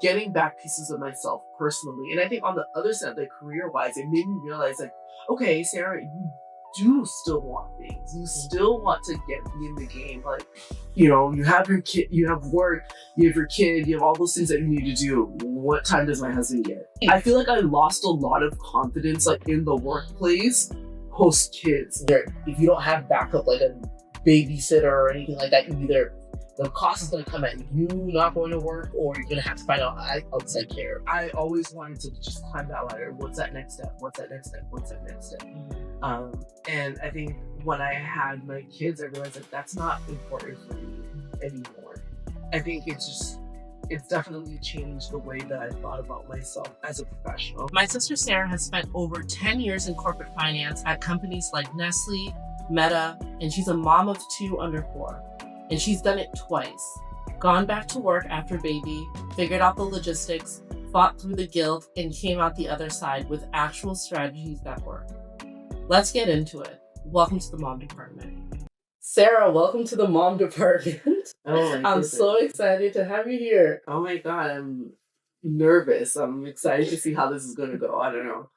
getting back pieces of myself personally. And I think on the other side, like career-wise, it made me realize like, okay, Sarah, you do still want things. You still want to be in the game. Like, you have your kid, you have work, you have your kid, you have all those things that you need to do. What time does my husband get? I feel like I lost a lot of confidence like in the workplace post kids. If you don't have backup like a babysitter or anything like that, you either the cost is going to come at you not going to work, or you're going to have to find out outside care. I always wanted to just climb that ladder. What's that next step? What's that next step? What's that next step? And I think when I had my kids, I realized that that's not important for me anymore. I think it's definitely changed the way that I thought about myself as a professional. My sister Sarah has spent over 10 years in corporate finance at companies like Nestle, Meta, and she's a mom of 2 under 4. And she's done it twice. Gone back to work after baby, figured out the logistics, fought through the guilt, and came out the other side with actual strategies that work. Let's get into it. Welcome to the Mom Department. Sarah, welcome to the Mom Department. Oh my I'm so excited to have you here. Oh my God, I'm nervous. I'm excited to see how this is going to go. I don't know.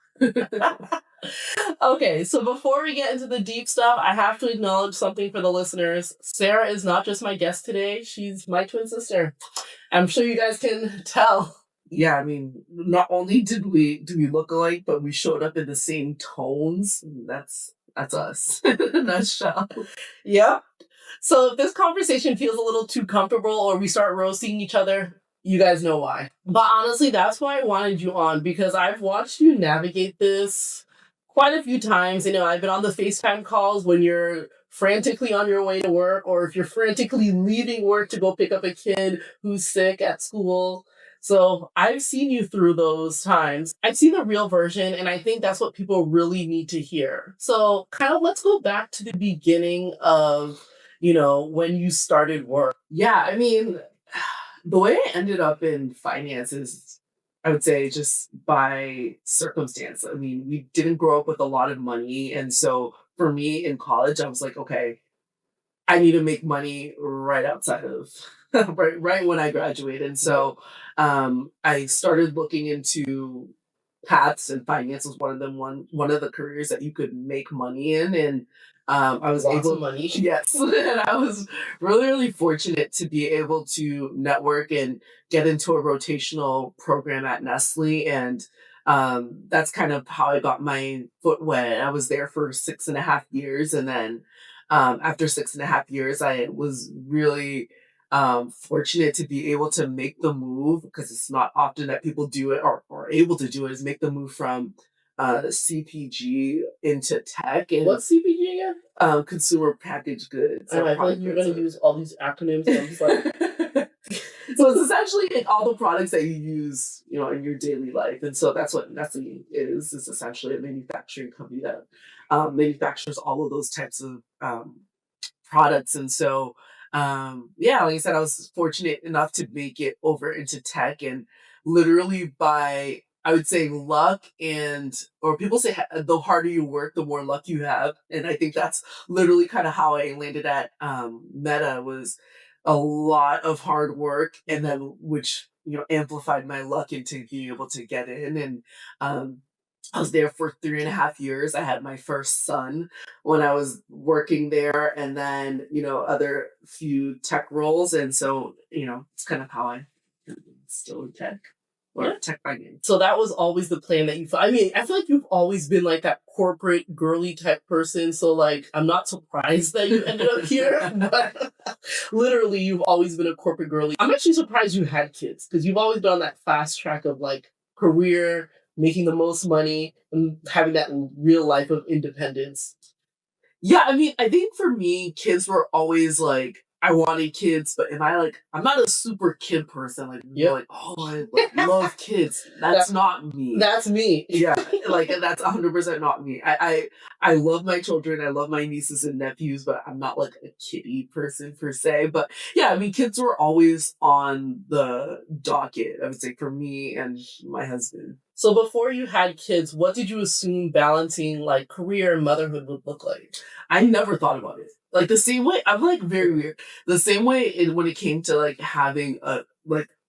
Okay, so before we get into the deep stuff, I have to acknowledge something for the listeners. Sarah is not just my guest today, she's my twin sister. I'm sure you guys can tell. Yeah, I mean, not only do we look alike, but we showed up in the same tones. That's us in a nutshell. Yep. So if this conversation feels a little too comfortable or we start roasting each other, you guys know why. But honestly, that's why I wanted you on, because I've watched you navigate this quite a few times. I've been on the FaceTime calls when you're frantically on your way to work, or if you're frantically leaving work to go pick up a kid who's sick at school. So I've seen you through those times. I've seen the real version, and I think that's what people really need to hear. So kind of let's go back to the beginning of, when you started work. Yeah, I mean, the way I ended up in finance is, I would say, just by circumstance. I mean, we didn't grow up with a lot of money. And so for me in college, I was like, okay, I need to make money right outside of, right when I graduated. And so I started looking into paths, and finance was one of them, one of the careers that you could make money in. And I was Lots able of money. Yes. And I was really, really fortunate to be able to network and get into a rotational program at Nestle. And that's kind of how I got my foot wet. I was there for 6.5 years. And then after 6.5 years, I was really fortunate to be able to make the move, because it's not often that people do it or are able to do it, is make the move from CPG into tech. And what's CPG again? Consumer packaged goods. I feel like you're going to use all these acronyms. And I'm just like... So it's essentially all the products that you use, in your daily life. And so that's what Nestle is. It's essentially a manufacturing company that manufactures all of those types of products. And so, like I said, I was fortunate enough to make it over into tech, and literally by, I would say, luck, or people say the harder you work, the more luck you have. And I think that's literally kind of how I landed at Meta, was a lot of hard work, and then which amplified my luck into being able to get in. And I was there for 3.5 years. I had my first son when I was working there, and then other few tech roles. And so it's kind of how I still in tech. Or tech finance. So that was always the plan that I feel like you've always been like that corporate girly tech person. So like, I'm not surprised that you ended up here, but literally you've always been a corporate girly. I'm actually surprised you had kids, because you've always been on that fast track of like career, making the most money, and having that real life of independence. Yeah, I think for me, kids were always like, I wanted kids, but I'm not a super kid person. Like, like, oh, I love kids. That's not me. That's me. Yeah, like that's 100% not me. I love my children. I love my nieces and nephews, but I'm not like a kiddie person per se. But yeah, kids were always on the docket, I would say, for me and my husband. So before you had kids, what did you assume balancing like career and motherhood would look like? I never thought about it. Like the same way, I'm like very weird. The same way when it came to like having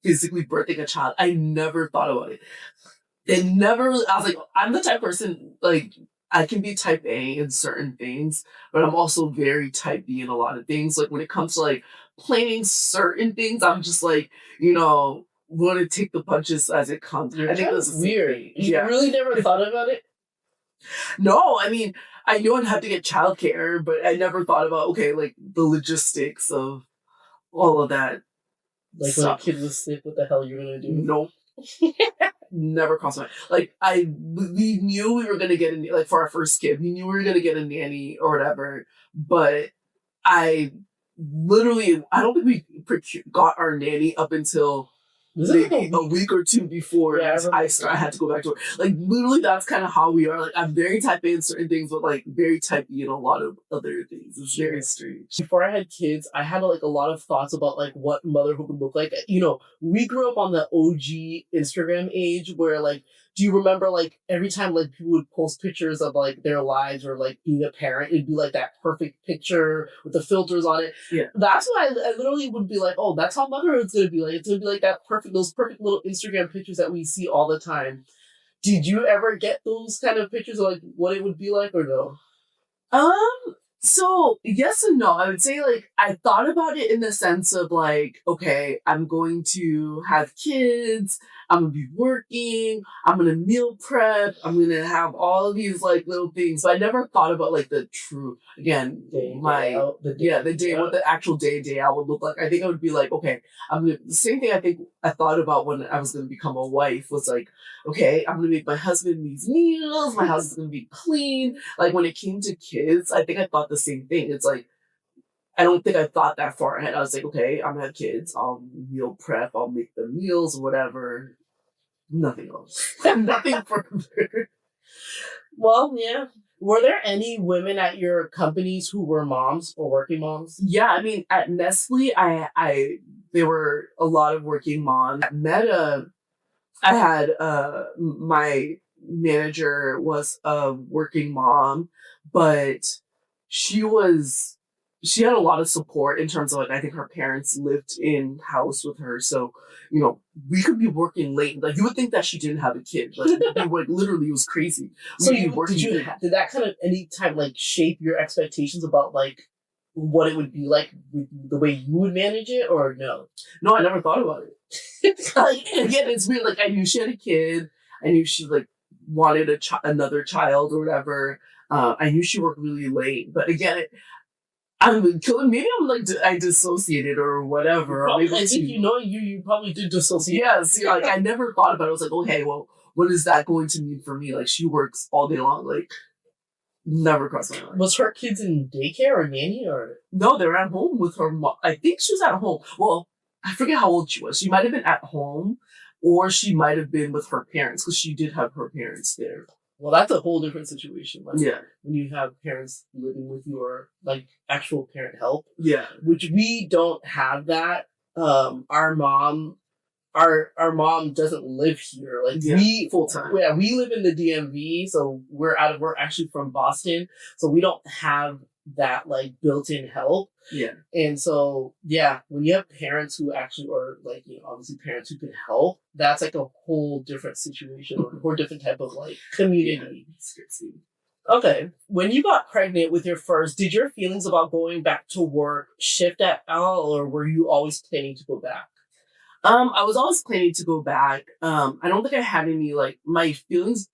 physically birthing a child, I never thought about it. It never, I was like, I'm the type of person, like, I can be type A in certain things, but I'm also very type B in a lot of things. Like, when it comes to, like, planning certain things, I'm just like, want to take the punches as it comes. You're I think kind that's of the same weird. thing. You Yeah. really never thought about it? No, I mean, I knew I'd have to get childcare, but I never thought about, okay, like, the logistics of all of that Like when a stuff. kid was sick, what the hell you're gonna do? Nope. Never crossed my mind. Like, we knew we were gonna get like, for our first kid, we knew we were gonna get a nanny or whatever. But I I don't think we got our nanny up until maybe a week or two before I had to go back to work. Like, literally, that's kind of how we are. Like, I'm very type A in certain things, but like very type B in a lot of other things. It's very strange. Before I had kids, I had like a lot of thoughts about like what motherhood would look like. We grew up on the OG Instagram age where, like, do you remember like every time like people would post pictures of like their lives or like being a parent, it'd be like that perfect picture with the filters on it. Yeah. That's why I literally would be like, oh, that's how motherhood's gonna be like. It's gonna be like those perfect little Instagram pictures that we see all the time. Did you ever get those kind of pictures of like what it would be like, or no? So yes and no. I would say, like, I thought about it in the sense of like, okay, I'm going to have kids, I'm gonna be working, I'm gonna meal prep, I'm gonna have all of these like little things. But I never thought about like the true, again, the day, what the actual day out would look like. I think I would be like, okay, the same thing I think I thought about when I was gonna become a wife was like, okay, I'm gonna make my husband these meals, my house is gonna be clean. Like, when it came to kids, I think I thought the same thing. It's like, I don't think I thought that far ahead. I was like, okay, I'm gonna have kids, I'll meal prep, I'll make the meals, whatever. Nothing else. Nothing further. Well, yeah. Were there any women at your companies who were moms or working moms? Yeah, I mean, at Nestle, there were a lot of working moms. At Meta, I had my manager was a working mom, but she had a lot of support in terms of, like, I think her parents lived in house with her, so we could be working late. Like, you would think that she didn't have a kid, but literally, it was crazy. So did that kind of any time like shape your expectations about like what it would be like, the way you would manage it, or no? No, I never thought about it. Like, again, it's weird. Like, I knew she had a kid. I knew she like wanted another child or whatever. I knew she worked really late, but again, maybe I'm like I dissociated or whatever. I think you probably did dissociate. Yes, like, I never thought about it. I was like, okay, well, what is that going to mean for me? Like, she works all day long. Like, never crossed my mind. Was her kids in daycare or nanny or? No, they're at home with her mom. I think she was at home. Well, I forget how old she was. She might have been at home, or she might have been with her parents, because she did have her parents there. Well, that's a whole different situation. Like, yeah. When you have parents living with you or like actual parent help. Yeah. Which we don't have that. Our mom doesn't live here. Like, we full time. Yeah, we live in the DMV, so we're actually from Boston, so we don't have that like built-in help. Yeah. And so, yeah, when you have parents who actually, or like, obviously parents who can help, that's like a whole different situation, or a whole different type of like community. Yeah. Okay. When you got pregnant with your first, did your feelings about going back to work shift at all, or were you always planning to go back? I was always planning to go back. I don't think I had any, like, my feelings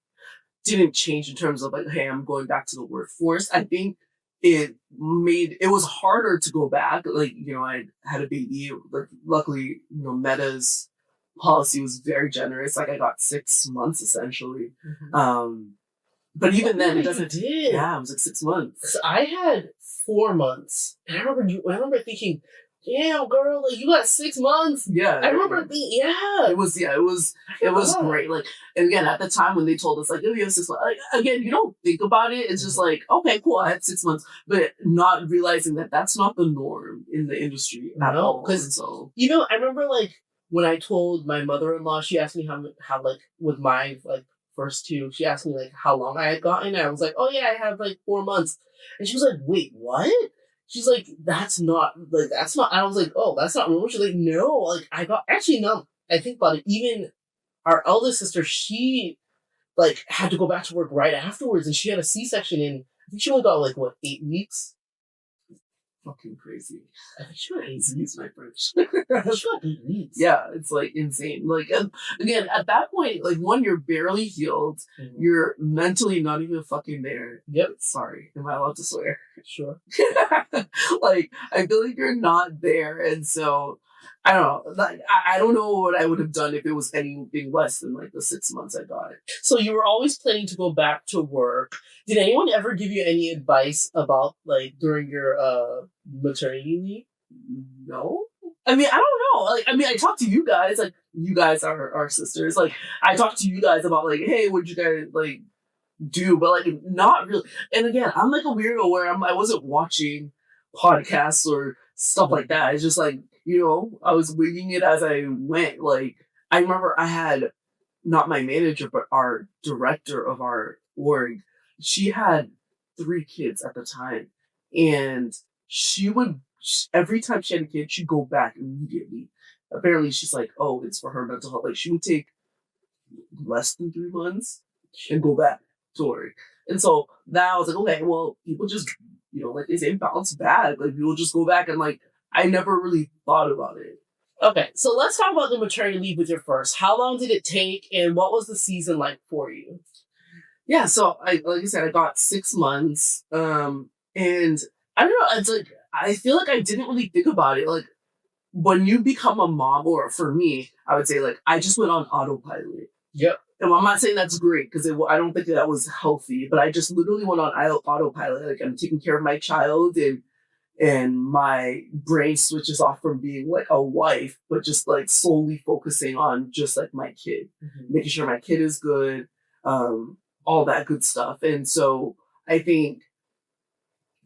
didn't change in terms of like, hey, I'm going back to the workforce. I think it was harder to go back. Like, I had a baby. Like, luckily, Meta's policy was very generous. Like, I got 6 months essentially. Mm-hmm. But even then, it doesn't. Yeah, it was like 6 months. I had 4 months, and I remember thinking, damn, girl, like, you got 6 months. Yeah, I remember thinking, it was great. Like, and again, at the time when they told us, like, oh, you have 6 months, like, again, you don't think about it. It's just like, okay, cool, I had 6 months, but not realizing that that's not the norm in the industry at all. Because I remember, like, when I told my mother-in-law, she asked me how like with my like first two, she asked me like how long I had gotten. I was like, oh yeah, I have like 4 months, and she was like, wait, what? She's like, that's not. I was like, oh, that's not normal. She's like, no, like, I got, actually, no, I think about it, even our eldest sister, she like had to go back to work right afterwards, and she had a C-section in. I think she only got like what 8 weeks. Fucking crazy. I think she got 8 weeks. Excuse my French. She got 8 weeks. Yeah, it's like insane. Like again, at that point, like when you're barely healed, Mhm. you're mentally not even fucking there. Yep. Sorry, am I allowed to swear? Sure. Like I feel like you're not there, and so I don't know. Like I don't know what I would have done if it was anything less than like the 6 months I got it. So you were always planning to go back to work. Did anyone ever give you any advice about like during your maternity leave? No. I mean, I don't know. Like, I mean, I talked to you guys. Like, you guys are our sisters. Like, I talked to you guys about like, hey, what'd you guys like do? But like, not really. And again, I'm like a weirdo where I wasn't watching podcasts or stuff like that. It's just like, I was winging it as I went. Like, I remember I had not my manager, but our director of our org. She had 3 kids at the time, and she would every time she had a kid, she'd go back immediately. Apparently, she's like, "Oh, it's for her mental health." Like she would take less than 3 months and go back to work. And so now I was like, okay, well, people just, like they say, bounce back. Like people just go back, and like I never really thought about it. Okay, so let's talk about the maternity leave with your first. How long did it take, and what was the season like for you? Yeah, so like I said, I got 6 months, and I don't know. It's like I feel like I didn't really think about it. Like when you become a mom, or for me, I would say like I just went on autopilot. Yep. And I'm not saying that's great because I don't think that was healthy, but I just literally went on autopilot. Like I'm taking care of my child, and my brain switches off from being like a wife, but just like solely focusing on just like my kid, making sure my kid is good, all that good stuff. And so I think,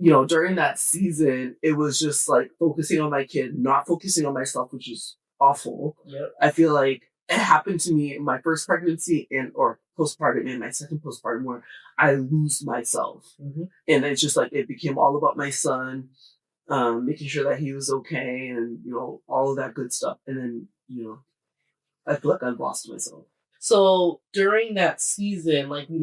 during that season, it was just like focusing on my kid, not focusing on myself, which is awful. Yep. I feel like it happened to me in my first pregnancy or postpartum and my second postpartum where I lose myself. And it's just like, it became all about my son, making sure that he was okay and, all of that good stuff. And then, I feel like I've lost myself. So during that season, like, you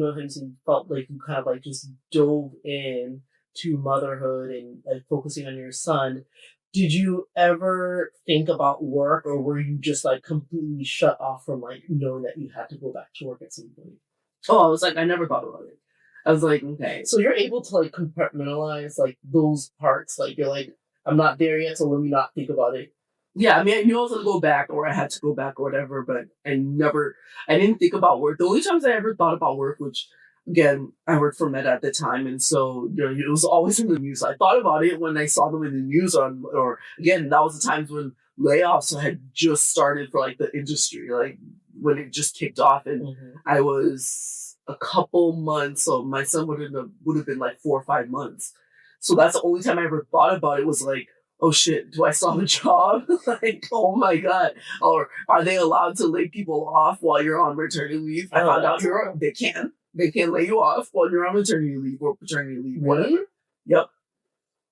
felt like you kind of like just dove in to motherhood and like focusing on your son. Did you ever think about work, or were you just like completely shut off from like knowing that you had to go back to work at some point? Oh, I was like, I never thought about it. I was like, okay. So you're able to like compartmentalize like those parts. Like you're like, I'm not there yet, so let me not think about it. Yeah, I mean, I knew I was going to go back, or I had to go back or whatever, but I didn't think about work. The only times I ever thought about work, which, again, I worked for Meta at the time, and so, it was always in the news. I thought about it when I saw them in the news or again, that was the times when layoffs had just started for, like, the industry, like, when it just kicked off, and I was a couple months, so my son would have been, like, 4 or 5 months. So that's the only time I ever thought about it was, like, oh shit, do I still have a job? Like, oh my God. Or are they allowed to lay people off while you're on maternity leave? I found out they can. They can lay you off while you're on maternity leave or paternity leave. Really? Whatever. Yep.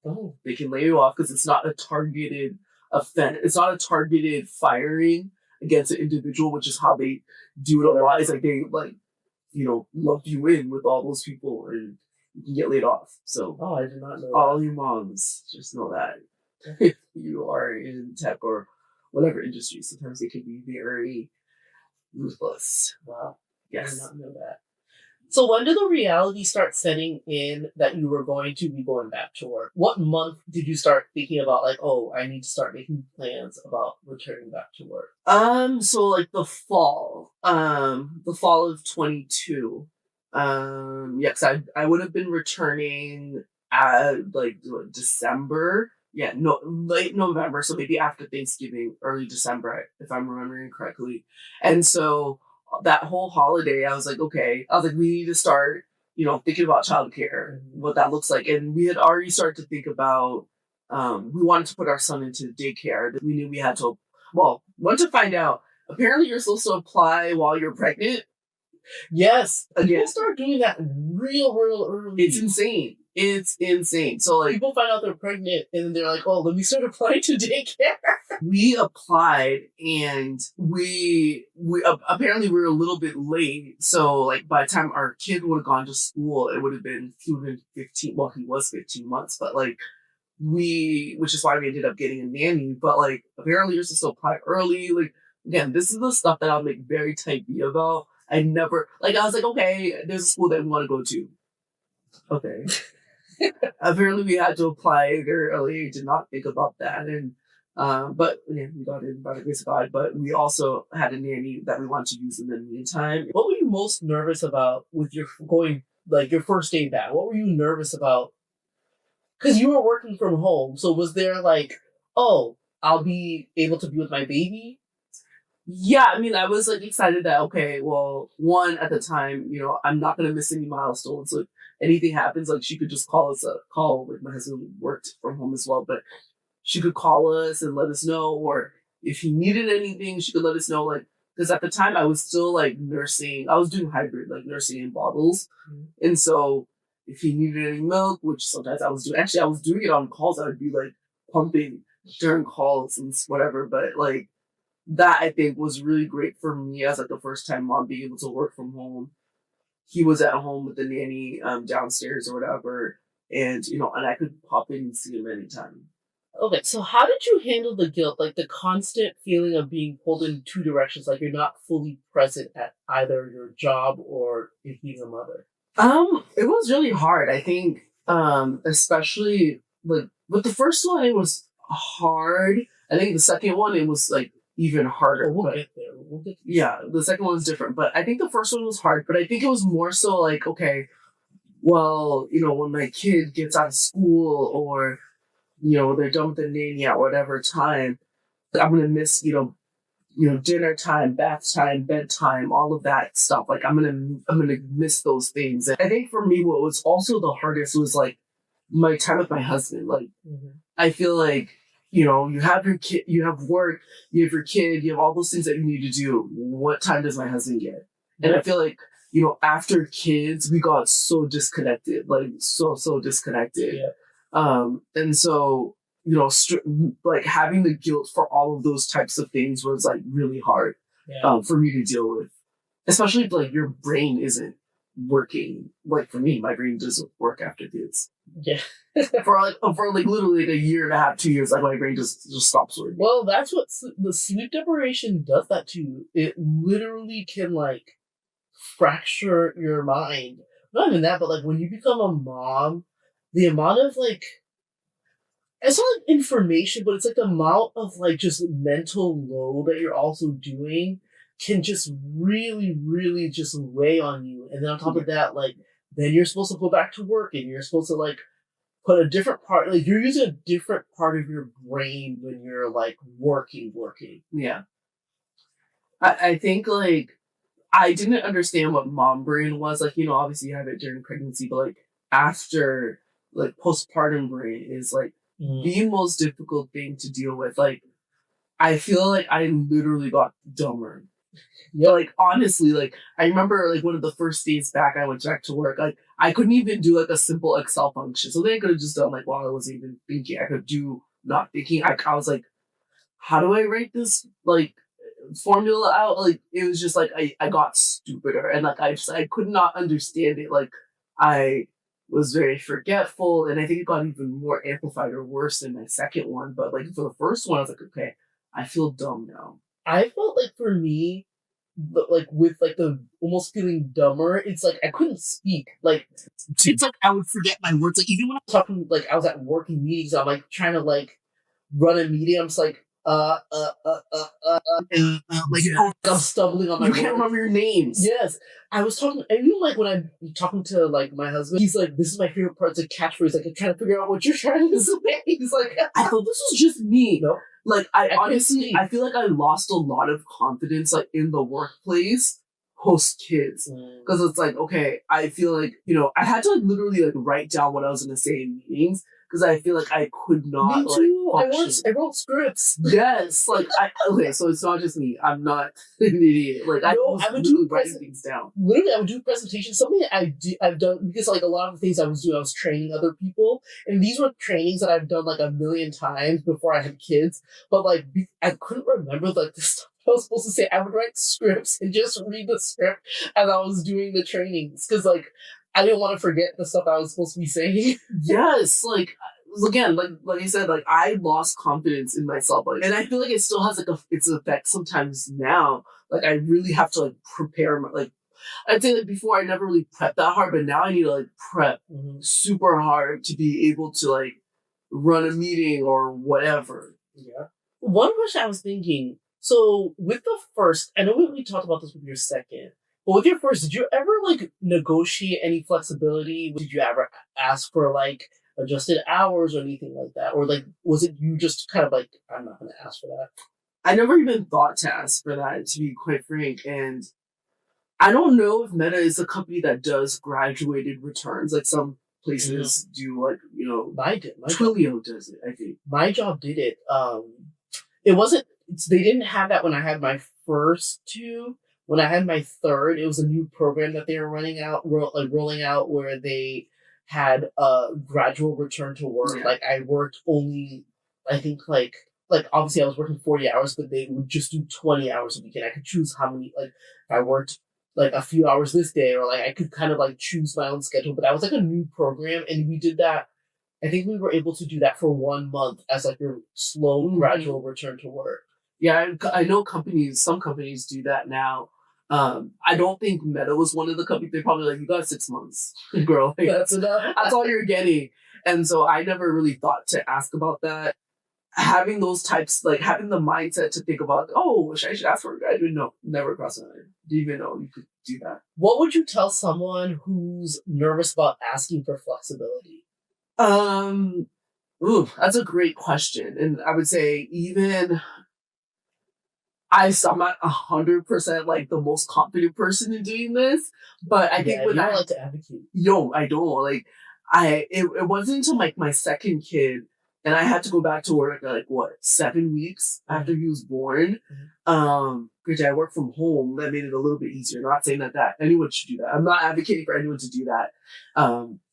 Oh. They can lay you off because it's not a targeted offense. It's not a targeted firing against an individual, which is how they do it otherwise. Like they lumped you in with all those people and you can get laid off. So I did not know all you moms just know that. If you are in tech or whatever industry, sometimes they can be very ruthless. Wow. Yes. I did not know that. So when did the reality start setting in that you were going to be going back to work? What month did you start thinking about like, oh, I need to start making plans about returning back to work? So like the fall of 22. Yeah, because I would have been returning at like December. Yeah, no, late November, so maybe after Thanksgiving, early December, if I'm remembering correctly. And so that whole holiday, I was like, okay, we need to start, thinking about childcare, what that looks like. And we had already started to think about, we wanted to put our son into daycare. We knew we had to, want to find out, apparently you're supposed to apply while you're pregnant. Yes. People start doing that real early. It's insane. It's insane. So like People find out they're pregnant and then they're like, oh, let me start applying to daycare. we applied and we apparently we were a little bit late. So like by the time our kid would have gone to school, he would have been 15. Well, he was 15 months, but like which is why we ended up getting a nanny. But like apparently you're supposed to apply early. Like again, this is the stuff that I'll make very type B about. I never like I was like, okay, there's a school that we want to go to. Okay. Apparently we had to apply very early. Did not think about that, and but yeah, we got in by the grace of God. But we also had a nanny that we wanted to use in the meantime. What were you most nervous about with your going, like your first day back? What were you nervous about? Because you were working from home, so was there like, oh, I'll be able to be with my baby? Yeah, I mean, I was like excited that okay, well, one at the time, you know, I'm not gonna miss any milestones. So if anything happens, like she could just call us a call. Like my husband worked from home as well, but she could call us and let us know, or if he needed anything, she could let us know. Like because at the time I was still like nursing, I was doing hybrid, like nursing in bottles, and so if he needed any milk, which sometimes I was doing, actually I was doing it on calls. I would be like pumping during calls and whatever, but like that I think was really great for me as like the first time mom being able to work from home. He was at home with the nanny downstairs or whatever, and you know, and I could pop in and see him anytime. Okay, so how did you handle the guilt, like the constant feeling of being pulled in two directions, like you're not fully present at either your job or being a mother? It was really hard. I think, especially like with the first one, it was hard. I think the second one, it was like even harder. Oh, we'll But get there. We'll get there. yeah, the second one was different. But I think the first one was hard. But I think it was more so like, okay, well, you know, when my kid gets out of school or you know they're done with the nanny at whatever time, I'm gonna miss dinner time, bath time, bedtime, all of that stuff. Like I'm gonna miss those things. And I think for me, what was also the hardest was like my time with my husband. Like I feel like you have your kid, you have work, you have your kid, you have all those things that you need to do. What time does my husband get? And I feel like after kids, we got so disconnected, like so disconnected. Yeah. And so like having the guilt for all of those types of things was like really hard Yeah. for me to deal with, especially if like your brain isn't working. Like for me, my brain doesn't work after kids. Yeah. for like literally like a year and a half, 2 years, like my brain just stops working. Well, that's what the sleep deprivation does that to you. It literally can like fracture your mind. Not even that, but like when you become a mom, the amount of like it's not like information, but it's like the amount of like just mental load that you're also doing can just really, really just weigh on you. And then on top of that, like then you're supposed to go back to work and you're supposed to like put a different part, like you're using a different part of your brain when you're like working. Yeah. I think like I didn't understand what mom brain was. Like, obviously you have it during pregnancy, but like after like postpartum brain is like the most difficult thing to deal with. Like I feel like I literally got dumber. Yeah, like honestly, like I remember like one of the first days back I went back to work, like I couldn't even do like a simple Excel function. So they could have just done like while I wasn't even thinking. I could do not thinking. I was like, how do I write this like formula out? Like it was just like I got stupider and like I could not understand it. Like I was very forgetful, and I think it got even more amplified or worse in my second one. But like for the first one, I was like, okay, I feel dumb now. I felt like for me, but like with like the almost feeling dumber, it's like I couldn't speak. Like it's like I would forget my words. Like even when I was talking, like I was at working meetings, I'm like trying to like run a meeting. I'm just like like Yeah. I'm stumbling on my You words. can't remember your names. Yes, I was talking. And even like when I'm talking to like my husband, he's like, "This is my favorite part. It's a catchphrase. Like I'm trying to figure out what you're trying to say." He's like, I thought this was just me. "No." Like I honestly, I feel like I lost a lot of confidence like in the workplace post kids. Because it's like, okay, I feel like, I had to like literally like write down what I was going to say in meetings because I feel like I could not. Me too. Like, I wrote scripts. Yes, like okay, so it's not just me. I'm not an idiot. Like I would literally writing things down. Literally, I would do presentations. Something I've done because like a lot of the things I was doing, I was training other people, and these were trainings that I've done like a million times before I had kids. But like I couldn't remember like the stuff I was supposed to say. I would write scripts and just read the script as I was doing the trainings because like I didn't want to forget the stuff I was supposed to be saying. Yes, like again, like you said, like I lost confidence in myself, like, and I feel like it still has like its effect sometimes now. Like I really have to like prepare like I'd say like before I never really prepped that hard, but now I need to like prep super hard to be able to like run a meeting or whatever. Yeah. One question I was thinking, so with the first, I know we talked about this with your second, but with your first, did you ever like negotiate any flexibility? Did you ever ask for like adjusted hours or anything like that? Or like, was it you just kind of like, I'm not going to ask for that? I never even thought to ask for that, to be quite frank. And I don't know if Meta is a company that does graduated returns. Like some places do, like, my Twilio does it, I think. My job did it. It wasn't, they didn't have that when I had my first two. When I had my third, it was a new program that they were rolling out where they had a gradual return to work. Yeah. Like I worked only, I think like obviously I was working 40 hours, but they would just do 20 hours a week, and I could choose how many. Like if I worked like a few hours this day, or like I could kind of like choose my own schedule. But that was like a new program, and we did that. I think we were able to do that for 1 month as like a slow, gradual return to work. Yeah, I know some companies do that now. I don't think Meta was one of the companies. They're probably like, you got 6 months, girl. Like, that's enough. That's all you're getting. And so I never really thought to ask about that. Having those types, like having the mindset to think about, oh, I should ask for a graduate. No, never crossed my mind. Didn't even know you could do that. What would you tell someone who's nervous about asking for flexibility? That's a great question. And I would say even I'm not 100% like the most confident person in doing this, but I think when I like to advocate. I don't like. It wasn't until like my second kid, and I had to go back to work like 7 weeks after he was born. Which I work from home. That made it a little bit easier. Not saying that anyone should do that. I'm not advocating for anyone to do that.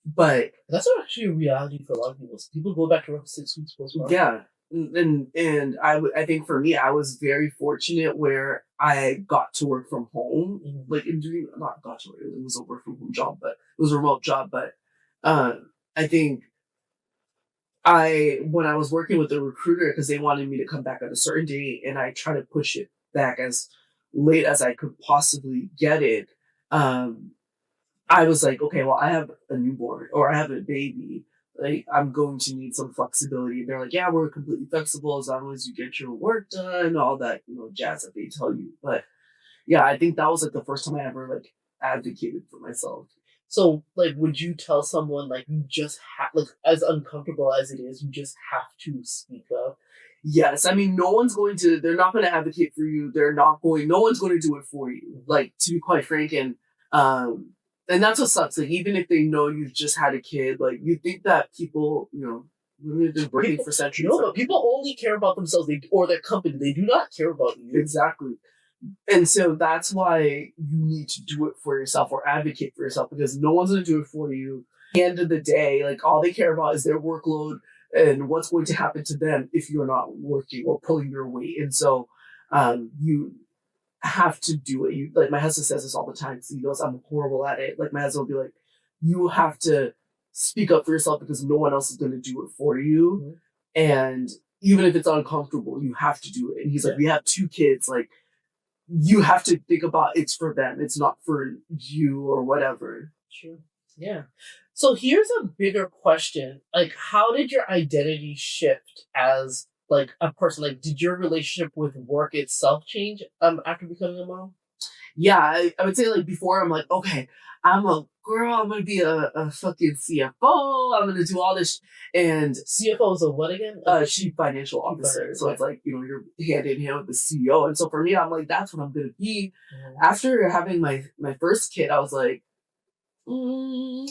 But that's actually a reality for a lot of people. People go back to work 6 weeks postpartum. Yeah. And I think for me, I was very fortunate where I got to work from home. Like not got to work, it was a work from home job, but it was a remote job. But I think when I was working with the recruiter, because they wanted me to come back at a certain date, and I tried to push it back as late as I could possibly get it. I was like, okay, well, I have a newborn or I have a baby. Like, I'm going to need some flexibility. They're like, yeah, we're completely flexible as long as you get your work done, all that, jazz that they tell you. But yeah, I think that was like the first time I ever like advocated for myself. So, like, would you tell someone like you just have, like, as uncomfortable as it is, you just have to speak up? Yes, I mean, they're not going to advocate for you. No one's going to do it for you. Like, to be quite frank, and that's what sucks. Like, even if they know you've just had a kid, like, you think that people, they've been working for centuries. No, but people only care about themselves or their company. They do not care about you. Exactly. And so that's why you need to do it for yourself or advocate for yourself, because no one's going to do it for you. At the end of the day, like, all they care about is their workload and what's going to happen to them if you're not working or pulling your weight. And so you have to do it. Like, my husband says this all the time. He goes, I'm horrible at it. Like, my husband will be like, you have to speak up for yourself because no one else is going to do it for you. And even if it's uncomfortable, you have to do it. And he's like, we have 2 kids. Like, you have to think about it's for them. It's not for you or whatever. True. Yeah. So here's a bigger question. Like, how did your identity shift as like a person? Like, did your relationship with work itself change after becoming a mom? Yeah, I would say like before I'm like, okay, I'm a girl, I'm gonna be a fucking CFO, I'm gonna do all this and CFO is a what again? chief financial officer. So Okay. it's like, you're hand in hand with the CEO. And so for me, I'm like, that's what I'm gonna be. Mhm. After having my first kid, I was like, I don't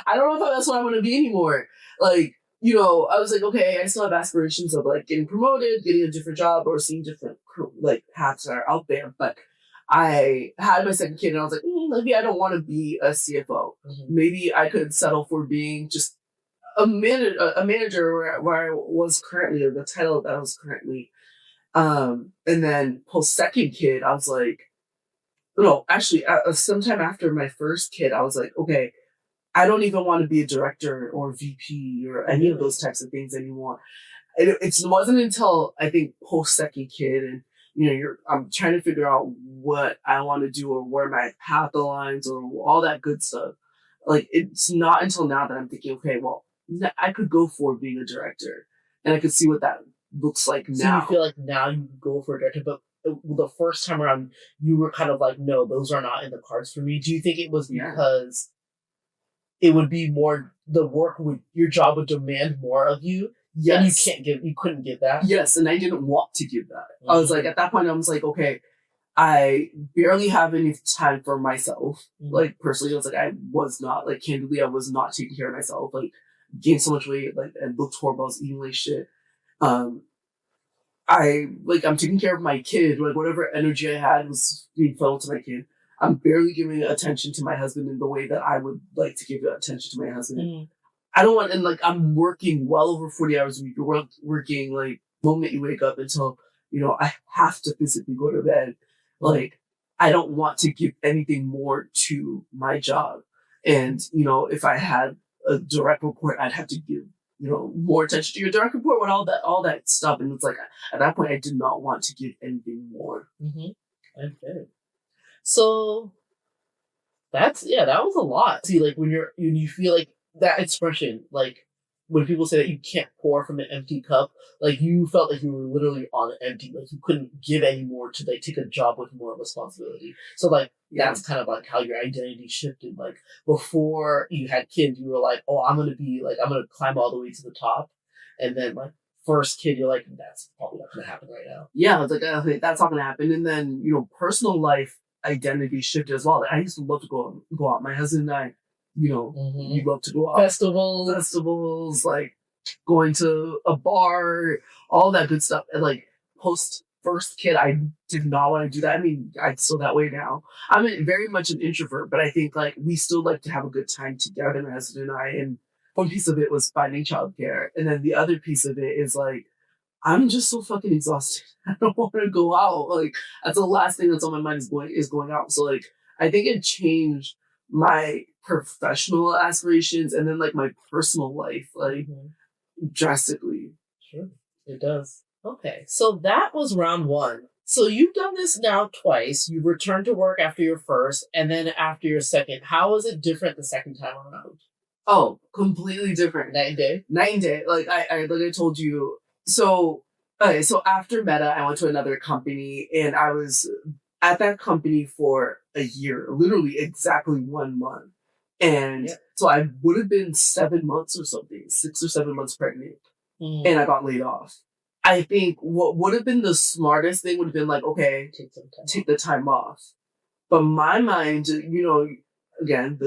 know if that's what I want to be anymore. Like, I was like, okay, I still have aspirations of like getting promoted, getting a different job, or seeing different like paths that are out there. But I had my second kid, and I was like, maybe I don't want to be a CFO. Maybe I could settle for being just a manager where I was currently, or the title that I was currently. And then post second kid, I was like, no, actually, sometime after my first kid, I was like, okay, I don't even want to be a director or VP or any of those types of things anymore. It wasn't until I think post second kid and I'm trying to figure out what I want to do or where my path aligns or all that good stuff. Like it's not until now that I'm thinking, okay, well, I could go for being a director and I could see what that looks like So now. you feel like now you go for a director, but the first time around you were kind of like, no, those are not in the cards for me. Do you think it was because it would be more your job would demand more of you? Yes. And you couldn't give that? Yes, and I didn't want to give that. I was like, at that point, I was like, okay, I barely have any time for myself. Like, personally, I was like, I was not, like, candidly, I was not taking care of myself. Like, gained so much weight, like, and looked horrible. I was eating like shit. I'm taking care of my kid. Like, whatever energy I had was being funneled to my kid. I'm barely giving attention to my husband in the way that I would like to give attention to my husband. I don't want, and like, I'm working well over 40 hours a week. You're working like the moment you wake up until, I have to physically go to bed. Like, I don't want to give anything more to my job. And, if I had a direct report, I'd have to give, more attention to your direct report with all that stuff. And it's like, at that point, I did not want to give anything more. Okay. So that was a lot. See, like when you feel like that expression, like when people say that you can't pour from an empty cup, like you felt like you were literally on an empty, like you couldn't give any more to like take a job with more responsibility. So like that's kind of like how your identity shifted. Like before you had kids, you were like, oh, I'm gonna climb all the way to the top, and then like first kid, you're like, that's probably not gonna happen right now. Yeah, I was like, okay, that's not gonna happen. And then personal life identity shifted as well. Like, I used to love to go out. My husband and I, we love to go out. Festivals, like going to a bar, all that good stuff. And like post first kid, I did not want to do that. I mean, I'm still that way now. I'm very much an introvert, but I think like we still like to have a good time together, my husband and I. And one piece of it was finding childcare, and then the other piece of it is like, I'm just so fucking exhausted. I don't want to go out. Like, that's the last thing that's on my mind is going out. So like, I think it changed my professional aspirations and then like my personal life, like drastically. Sure, it does. Okay, so that was round one. So you've done this now twice. You returned to work after your first, and then after your second. How was it different the second time around? Oh, completely different. Night and day. Night and day. Like I told you. So, okay, so after Meta, I went to another company and I was at that company for a year, literally exactly 1 month. And so I would have been 7 months or something, 6 or 7 months pregnant. And I got laid off. I think what would have been the smartest thing would have been like, okay, take the time off. But my mind, again,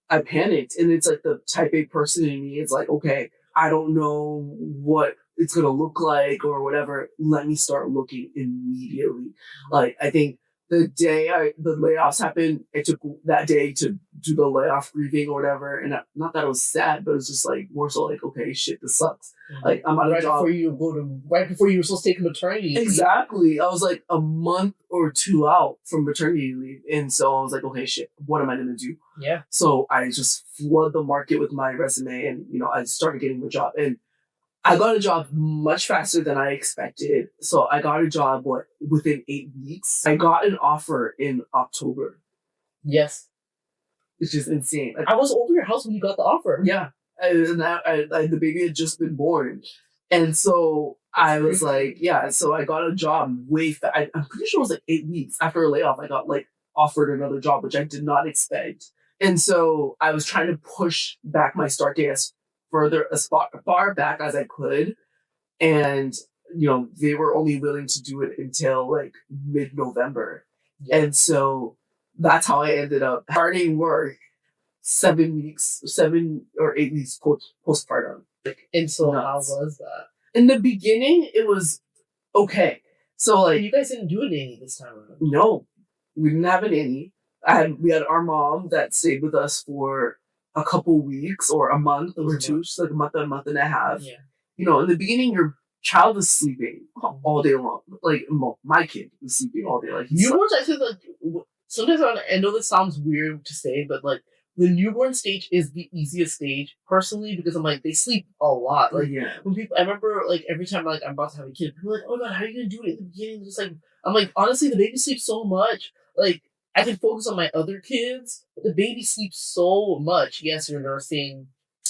I panicked. And it's like the type A person in me. It's like, okay, I don't know what it's going to look like or whatever. Let me start looking immediately. Like, I think the day the layoffs happened, I took that day to do the layoff grieving or whatever. And not that it was sad, but it was just like more so like, okay, shit, this sucks. Like, I'm out of job. Right before you were supposed to take maternity leave. Exactly. I was like a month or two out from maternity leave. And so I was like, okay, shit, what am I going to do? Yeah. So I just flood the market with my resume and, I started getting a job. And I got a job much faster than I expected. So I got a job, within 8 weeks. I got an offer in October. Yes. It's just insane. I was over your house when you got the offer. Yeah. And the baby had just been born. And so I was like, yeah, so I got a job way fast. I'm pretty sure it was like 8 weeks after a layoff. I got like offered another job, which I did not expect. And so I was trying to push back my start date as far back as I could. And, they were only willing to do it until like mid-November. Yeah. And so that's how I ended up starting work 7 or 8 weeks postpartum. And so Nuts. how was that? In the beginning, it was okay. So like, You guys didn't do a nanny this time around. no, we didn't have a nanny. We had our mom that stayed with us for a couple weeks or a month or two, just like a month and a half. Yeah. In the beginning, your child is sleeping all day long. Like my kid was sleeping all day. Like newborns, I think sometimes I know this sounds weird to say, but like the newborn stage is the easiest stage personally because I'm like they sleep a lot. Like when people, I remember like every time like I'm about to have a kid, people are like, oh my god, how are you gonna do it in the beginning? Just like I'm like honestly, the baby sleeps so much. Like I can focus on my other kids, but the baby sleeps so much. Yes, you're nursing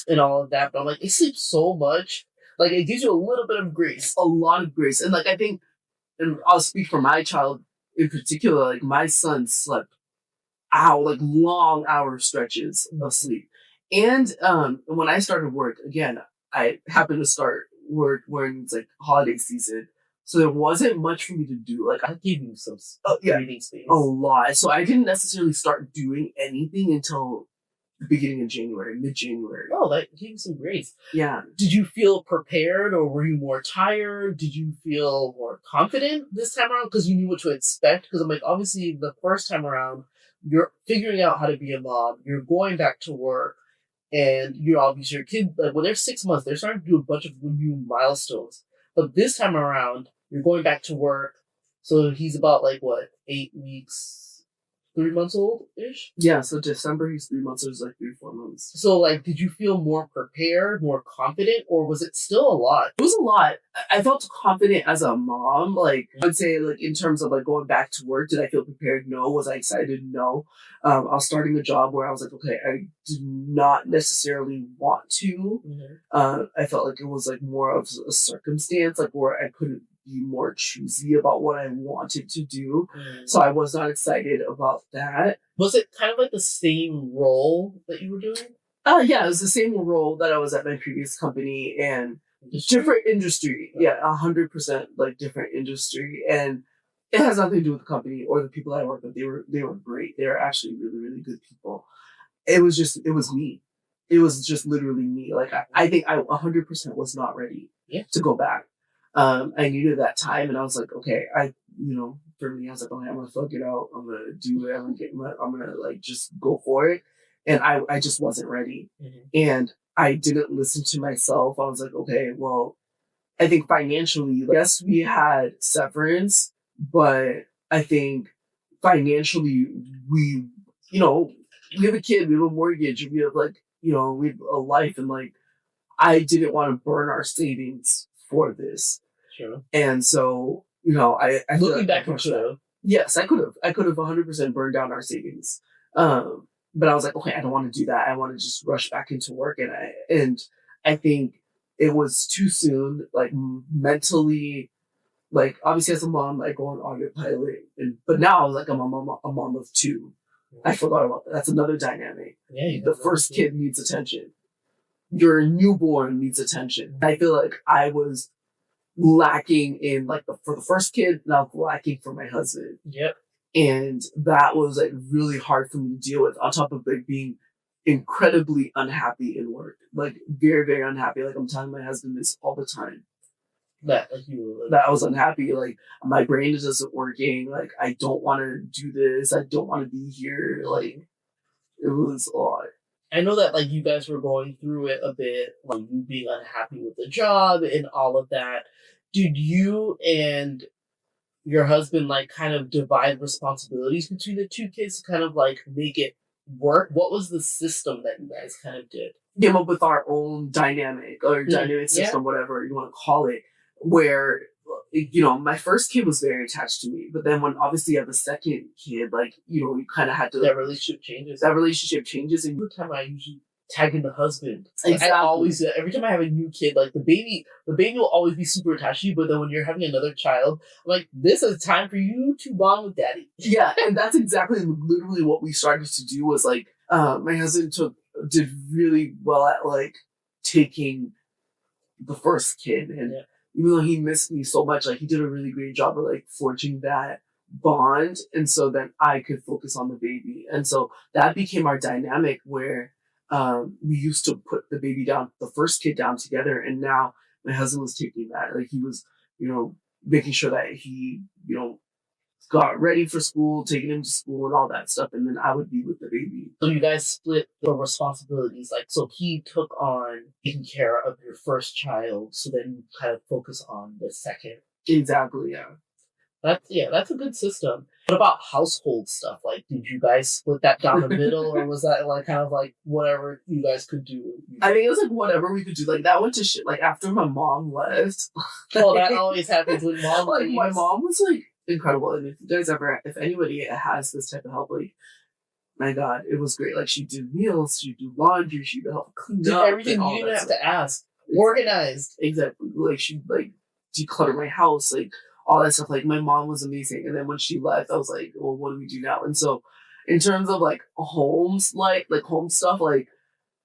and all of that, but I'm like it sleeps so much. Like it gives you a little bit of grace, a lot of grace, and like I think, and I'll speak for my child in particular. Like my son slept long hour stretches of sleep. And when I started work, again, I happened to start work when it's like holiday season. So there wasn't much for me to do. Like I gave you some breathing space. A lot. So I didn't necessarily start doing anything until the beginning of January, mid-January. Oh, that gave you some grace. Yeah. Did you feel prepared or were you more tired? Did you feel more confident this time around because you knew what to expect? Because I'm like, obviously the first time around, you're figuring out how to be a mom. You're going back to work, and you're obviously your kid. Like when they're 6 months, they're starting to do a bunch of new milestones. But this time around, you're going back to work. So he's about 8 weeks, 3 months old ish. Yeah. So December he's 3 months. So it's like 3 or 4 months. So did you feel more prepared, more confident, or was it still a lot? It was a lot. I felt confident as a mom. I would say in terms of going back to work, did I feel prepared? No. Was I excited? No. I was starting a job where I was like, okay, I did not necessarily want to. Mm-hmm. I felt like it was more of a circumstance, where I couldn't be more choosy about what I wanted to do. Mm. So I was not excited about that. Was it kind of like the same role that you were doing? Yeah, it was the same role that I was at my previous company and different industry. Yeah, 100% different industry. And it has nothing to do with the company or the people I worked with. They were great. They were actually really, really good people. It was me. It was just literally me. I think I 100% was not ready to go back. I needed that time, and I was like, okay, for me, I was like, okay, I'm gonna fuck it out. I'm gonna do it. I'm gonna just go for it. And I just wasn't ready. Mm-hmm. And I didn't listen to myself. I was like, okay, well, I think financially, yes, we had severance, but I think financially, we have a kid, we have a mortgage, we have we have a life, and I didn't want to burn our savings for this. Sure. And so, I looking back, you could have. Yes, I could have. I could have 100% burned down our savings. But I was like, okay, I don't want to do that. I want to just rush back into work, and I think it was too soon. Mentally, obviously as a mom, I go on autopilot, but now I'm a mom of two. I forgot about that. That's another dynamic. Yeah, the first kid needs attention. Your newborn needs attention. I feel like I was lacking in for the first kid, and I was lacking for my husband. Yep. And that was really hard for me to deal with, on top of being incredibly unhappy in work. Very, very unhappy. I'm telling my husband this all the time. That I was unhappy. My brain isn't working. I don't want to do this. I don't want to be here. It was a lot. I know that you guys were going through it a bit, you being unhappy with the job and all of that. Did you and your husband kind of divide responsibilities between the two kids to kind of make it work? What was the system that you guys kind of did? Came up with our own dynamic system, whatever you want to call it, where my first kid was very attached to me, but then when obviously you have a second kid, you kind of had to. That relationship changes. And every time I usually tagging the husband. Exactly. I always every time I have a new kid, like the baby will always be super attached to you. But then when you're having another child, I'm like, this is time for you to bond with daddy. Yeah, and that's exactly literally what we started to do. Was like, my husband did really well at like taking the first kid, and even though he missed me so much, like he did a really great job of like forging that bond, and so then I could focus on the baby, and so that became our dynamic where we used to put the baby down, the first kid down together, and now my husband was taking that, like he was, making sure that he, got ready for school, taking him to school and all that stuff, and then I would be with the baby. So you guys split the responsibilities, like so he took on taking care of your first child, so then you kind of focus on the second. Exactly, yeah. That's a good system. What about household stuff? Like, did you guys split that down the middle, or was that like kind of like whatever you guys could do? I think it was like whatever we could do. Like that went to shit. Like after my mom left. Well, that always happens when mom. Like my mom was like incredible, and if anybody has this type of help, like my God, it was great. Like she'd do meals, she'd do laundry, she'd help clean up everything. You didn't have to ask. Organized. Exactly. Like she'd like declutter my house, like all that stuff. Like my mom was amazing, and then when she left, I was like, well, what do we do now? And so, in terms of like homes, like home stuff, like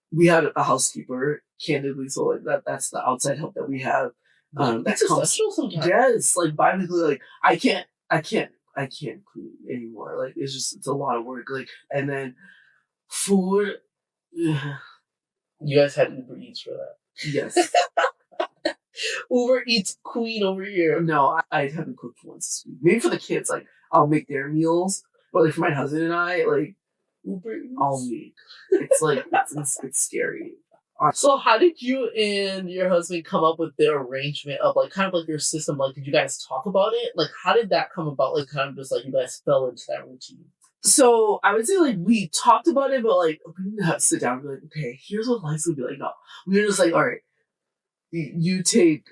we had a housekeeper, candidly. So like that's the outside help that we have. That's essential sometimes. Yes, like bi-weekly, like I can't clean anymore. Like it's a lot of work. Like, and then food. You guys had Uber Eats for that. Yes. Uber Eats queen over here. No, I haven't cooked once. Maybe for the kids, like I'll make their meals, but like for my husband and I, like Uber Eats all week. It's like it's scary. So how did you and your husband come up with the arrangement of like kind of like your system? Like, did you guys talk about it? Like, how did that come about? Like, kind of just like you guys fell into that routine. So I would say like we talked about it, but like we didn't have to sit down and be like, okay, here's what life's gonna be like. No, we were just like, all right, you take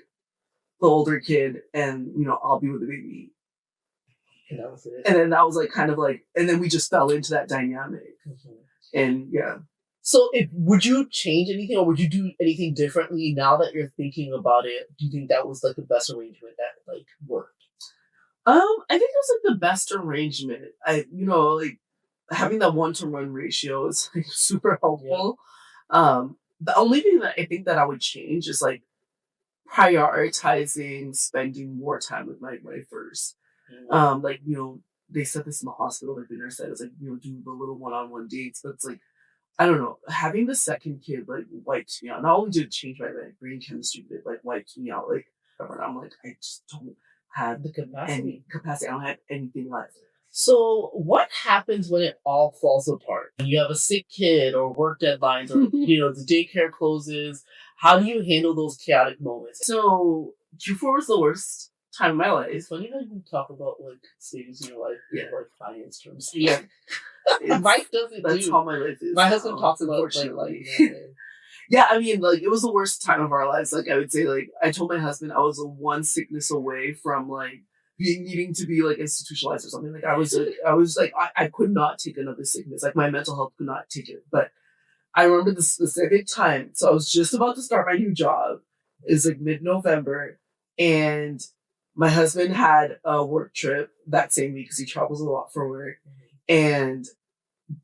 the older kid, and I'll be with the baby. And that was it. And then that was like kind of like, and then we just fell into that dynamic. Mm-hmm. And yeah. So, would you change anything, or would you do anything differently now that you're thinking about it? Do you think that was like the best arrangement that like worked? I think it was like the best arrangement. Like having that 1-to-1 ratio is like super helpful. Yeah. The only thing that I think that I would change is like prioritizing spending more time with my first. Mm-hmm. Like they said this in the hospital. Like the nurse said, it's like do the little one-on-one dates, but it's like, I don't know, having the second kid like wiped me out. Not only did it change my brain chemistry, but it like wiped me out. Like I'm like, I just don't have the capacity. I don't have anything left. So what happens when it all falls apart? When you have a sick kid or work deadlines or the daycare closes, how do you handle those chaotic moments? So Q4 was the worst time of my life. It's funny how you talk about like stages in your life in like finance terms. Yeah. Mike doesn't That's how my life is. My husband talks about like yeah, I mean, like it was the worst time of our lives. Like I would say, like I told my husband I was one sickness away from like needing to be like institutionalized or something. Like I was like I could not take another sickness. Like my mental health could not take it. But I remember the specific time. So I was just about to start my new job. It's like mid-November, and my husband had a work trip that same week because he travels a lot for work, and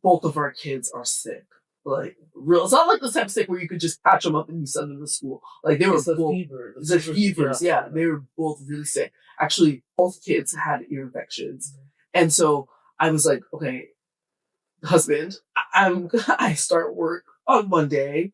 both of our kids are sick. Like real, it's not like the type of sick where you could just patch them up and you send them to school. Like they were both fevers. Yeah, they were both really sick. Actually, both kids had ear infections, and so I was like, okay, husband, I start work on Monday.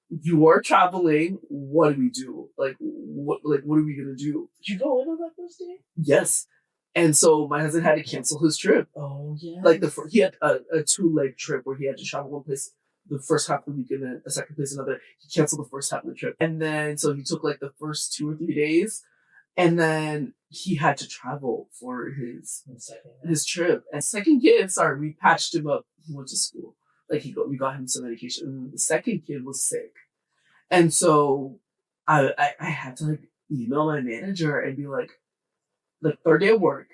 You are traveling. What do we do? Like what are we gonna do? Did you go in on that first day? Yes. And so my husband had to cancel his trip. Oh yeah. Like he had a 2-leg trip where he had to travel one place the first half of the week and then a second place another. He canceled the first half of the trip. And then so he took like the first 2 or 3 days, and then he had to travel for his trip. And second kid, we patched him up. He went to school. Like we got him some medication. And the second kid was sick. And so I had to like email my manager and be like third day of work,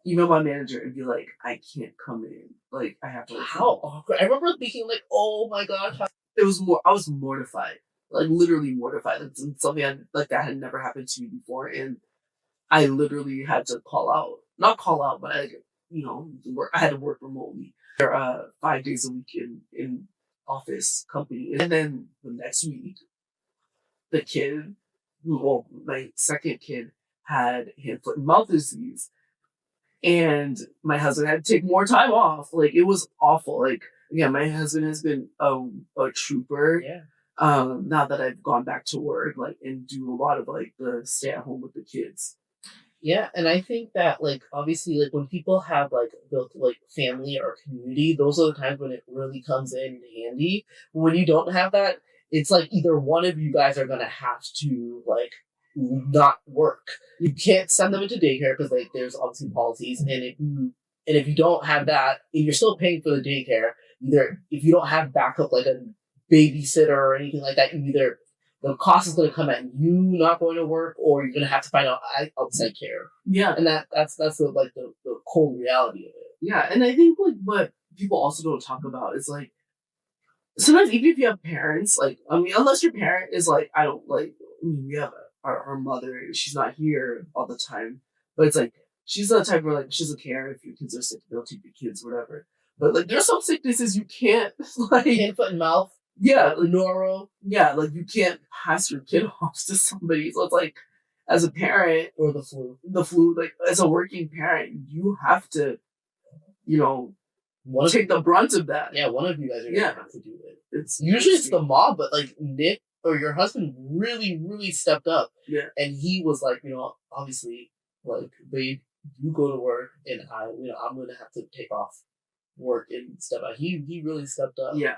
email my manager and be like, I can't come in. Like I have to. How awkward! I remember thinking like, oh my gosh, I was mortified, like literally mortified. Like something like that had never happened to me before, and I literally had to not call out, but I had to work remotely. There 5 days a week in office company, and then the next week, the kid, well, my second kid had hand, foot, and mouth disease, and my husband had to take more time off. Like it was awful. Like yeah, my husband has been a trooper. Yeah. Now that I've gone back to work, like and do a lot of like the stay at home with the kids. Yeah, and I think that like obviously like when people have like built like family or community, those are the times when it really comes in handy. When you don't have that, it's like either one of you guys are gonna have to like not work. You can't send them into daycare because like there's obviously policies, and if you don't have that, and you're still paying for the daycare, either if you don't have backup like a babysitter or anything like that, either the cost is going to come at you not going to work, or you're going to have to find out outside care. Yeah, and that's the cold reality of it. Yeah, and I think like what people also don't talk about is like sometimes even if you have parents, like I mean, unless your parent is like I don't like we have our mother, she's not here all the time, but it's like she's the type where like she doesn't care if your kids are sick, they'll take your kids, whatever. But like there's some sicknesses you can't like hand, foot, and mouth. Yeah, like noro. Yeah, like you can't pass your kid off to somebody. So it's like, as a parent, or the flu, like as a working parent, you have to, take the brunt of that. Yeah, one of you guys are gonna have to do it. It's usually it's the mom, but like Nick or your husband really, really stepped up. Yeah, and he was like, obviously, like, babe, you go to work, and I'm gonna have to take off work and step out. He really stepped up. Yeah.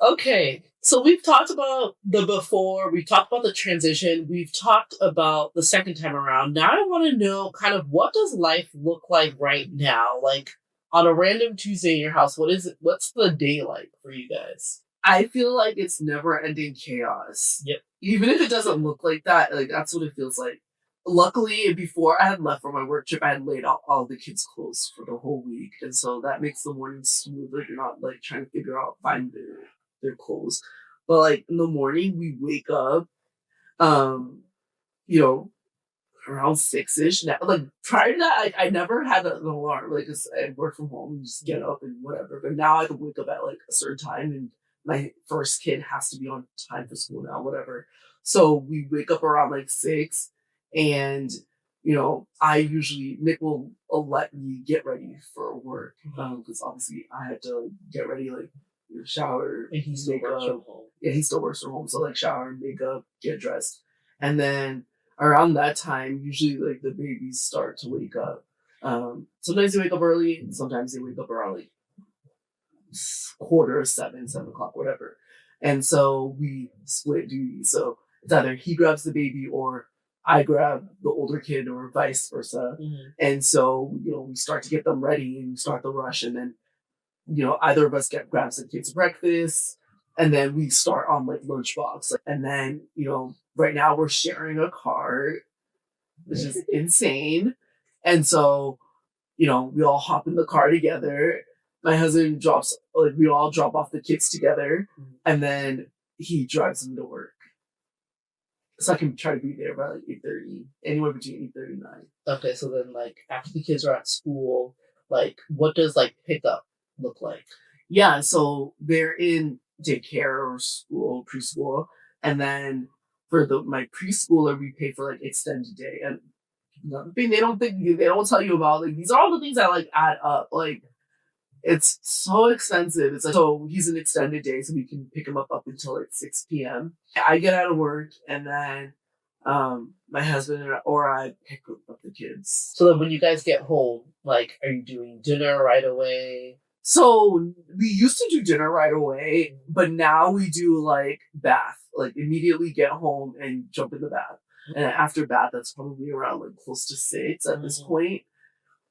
Okay, so we've talked about the before, we've talked about the transition, we've talked about the second time around. Now I want to know kind of what does life look like right now? Like on a random Tuesday in your house, what's the day like for you guys? I feel like it's never ending chaos. Yep. Even if it doesn't look like that, like that's what it feels like. Luckily, before I had left for my work trip, I had laid out all the kids' clothes for the whole week, and so that makes the morning smoother. You're not like trying to find their clothes. But like in the morning, we wake up, you know, around 6-ish. Now, like prior to that, I never had an alarm. Like 'cause I work from home, and just get up and whatever. But now I can wake up at like a certain time, and my first kid has to be on time for school now, whatever. So we wake up around like 6, and Nick will let me get ready for work because obviously I had to get ready, like shower. And he still works from home. Yeah, he still works from home, so like shower, makeup, get dressed, and then around that time, usually like the babies start to wake up. Sometimes they wake up early, and sometimes they wake up around like 7:15, 7 o'clock, whatever. And so we split duties. So it's either he grabs the baby or I grab the older kid or vice versa. Mm-hmm. And so, we start to get them ready and start the rush. And then, either of us grabs the kids breakfast, and then we start on like lunchbox. And then, right now we're sharing a car, which is insane. And so, we all hop in the car together. My husband we all drop off the kids together, and then he drives them to work. So I can try to be there by like 8:30, anywhere between 8:30 and 9. Okay, so then like after the kids are at school, like what does like pickup look like? Yeah, so they're in daycare or school, preschool, and then for my preschooler, we pay for like extended day. And another thing they don't tell you about, like these are all the things that like add up. Like it's so expensive. It's like, so he's an extended day, so we can pick him up until like 6 p.m. I get out of work, and then my husband or I pick up the kids. So then when you guys get home, like, are you doing dinner right away? So we used to do dinner right away, but now we do like bath, like immediately get home and jump in the bath. And after bath, that's probably around like close to 6 at this point.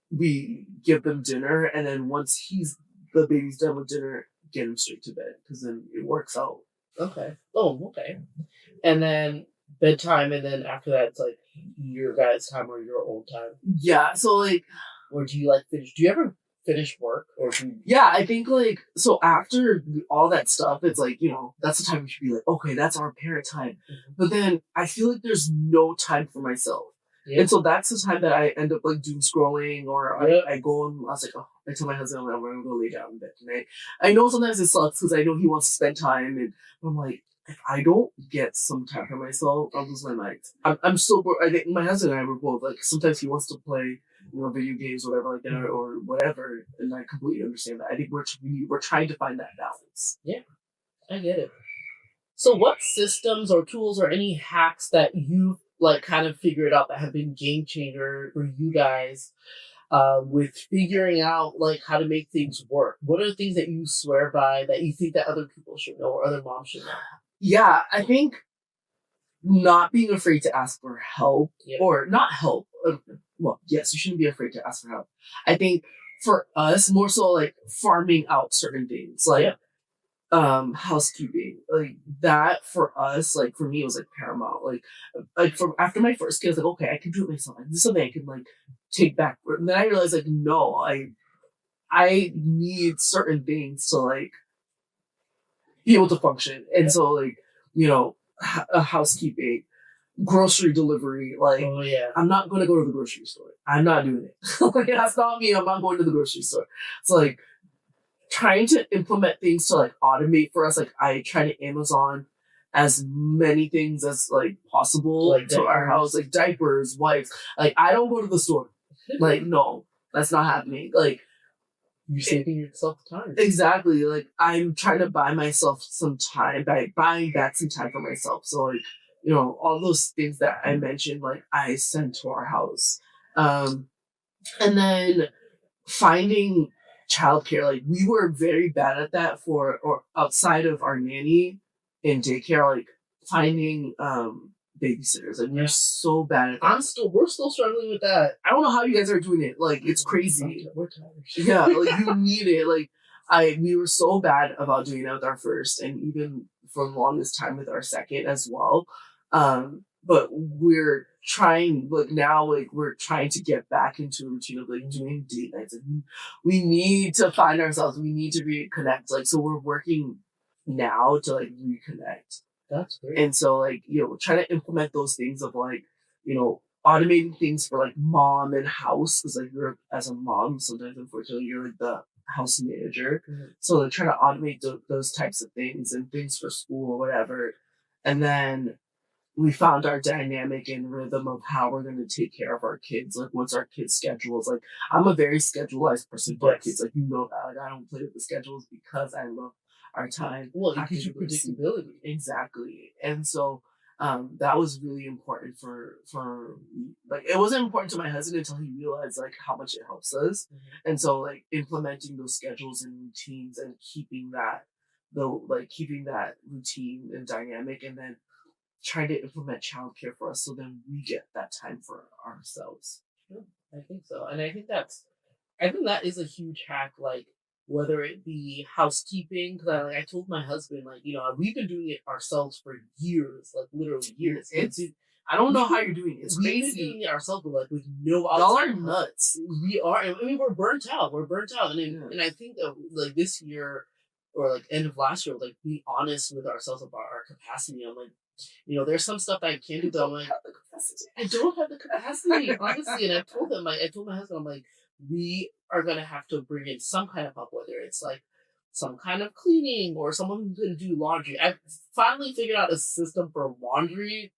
We give them dinner, and then once the baby's done with dinner, get him straight to bed because then it works out. Okay. Oh, okay. And then bedtime, and then after that, it's like your guys' time or your own time. Yeah. So like, or do you like finish? Do you ever finish work or Yeah, I think like so after all that stuff, it's like, that's the time we should be like, okay, that's our parent time. But then I feel like there's no time for myself. Yeah. And so that's the time that I end up like doom scrolling, or Yep. I go and I was like, oh, I tell my husband I'm gonna go lay down in bed tonight. I know sometimes it sucks because I know he wants to spend time, and I'm like, if I don't get some time for myself, I'll lose my mind. I'm so bored. I think my husband and I were both like, sometimes he wants to play, video games, whatever like that, or whatever, and I completely understand that. I think we're trying to find that balance. Yeah, I get it. So, what systems or tools or any hacks that you like kind of figured out that have been game changer for you guys with figuring out like how to make things work? What are the things that you swear by that you think that other people should know or other moms should know? Yeah, I think not being afraid to ask for help, or not help. Well, yes, you shouldn't be afraid to ask for help. I think for us, more so like farming out certain things, like housekeeping, like that for us, like for me, it was like paramount. Like from after my first kid, I was like, okay, I can do it myself. This is something I can like take back. And then I realized like, no, I need certain things to like be able to function. And so like, housekeeping, grocery delivery, like I'm not going to go to the grocery store. I'm not doing it. Like that's not me. I'm not going to the grocery store. It's like trying to implement things to like automate for us. Like I try to Amazon as many things as like possible Like to our diapers. house, like diapers, wipes. Like I don't go to the store. Like no, that's not happening. Like you're saving yourself time. Exactly. Like I'm trying to buy myself some time by buying back some time for myself. So like, all those things that I mentioned, like I send to our house. And then finding childcare, like we were very bad at that or outside of our nanny in daycare, like finding babysitters. Like we're so bad at that. We're still struggling with that. I don't know how you guys are doing it. Like it's crazy. We're tired. Yeah, like you need it. Like we were so bad about doing that with our first, and even for the longest time with our second as well. But we're trying, like now, like we're trying to get back into a routine of like doing date nights. Like, we need to find ourselves. We need to reconnect. Like so, we're working now to like reconnect. That's great. And so like trying to implement those things of like automating things for like mom and house, because like you're as a mom sometimes unfortunately you're like the house manager. So like trying to automate those types of things and things for school or whatever. And then we found our dynamic and rhythm of how we're going to take care of our kids. Like what's our kids' schedules? Like I'm a very schedulized person for our kids. Like that. Like I don't play with the schedules because I love our time. Well, it gives you predictability. Exactly. And so that was really important for like it wasn't important to my husband until he realized like how much it helps us. And so like implementing those schedules and routines and keeping that routine and dynamic, and then trying to implement childcare for us so then we get that time for ourselves. Yeah, I think so. And I think that is a huge hack, like whether it be housekeeping, because I told my husband, like, we've been doing it ourselves for years, like literally years. I don't know how you're doing it. It's crazy. We've been doing it ourselves, but like with no outside. Y'all are nuts. We are. I mean, we're burnt out. And I think that like this year or like end of last year, like be honest with ourselves about our capacity. I'm like, there's some stuff that I can't do, but I'm like, I don't have the capacity, honestly. And I told my husband, I'm like, we are going to have to bring in some kind of help, whether it's like some kind of cleaning or someone who can do laundry. I've finally figured out a system for laundry,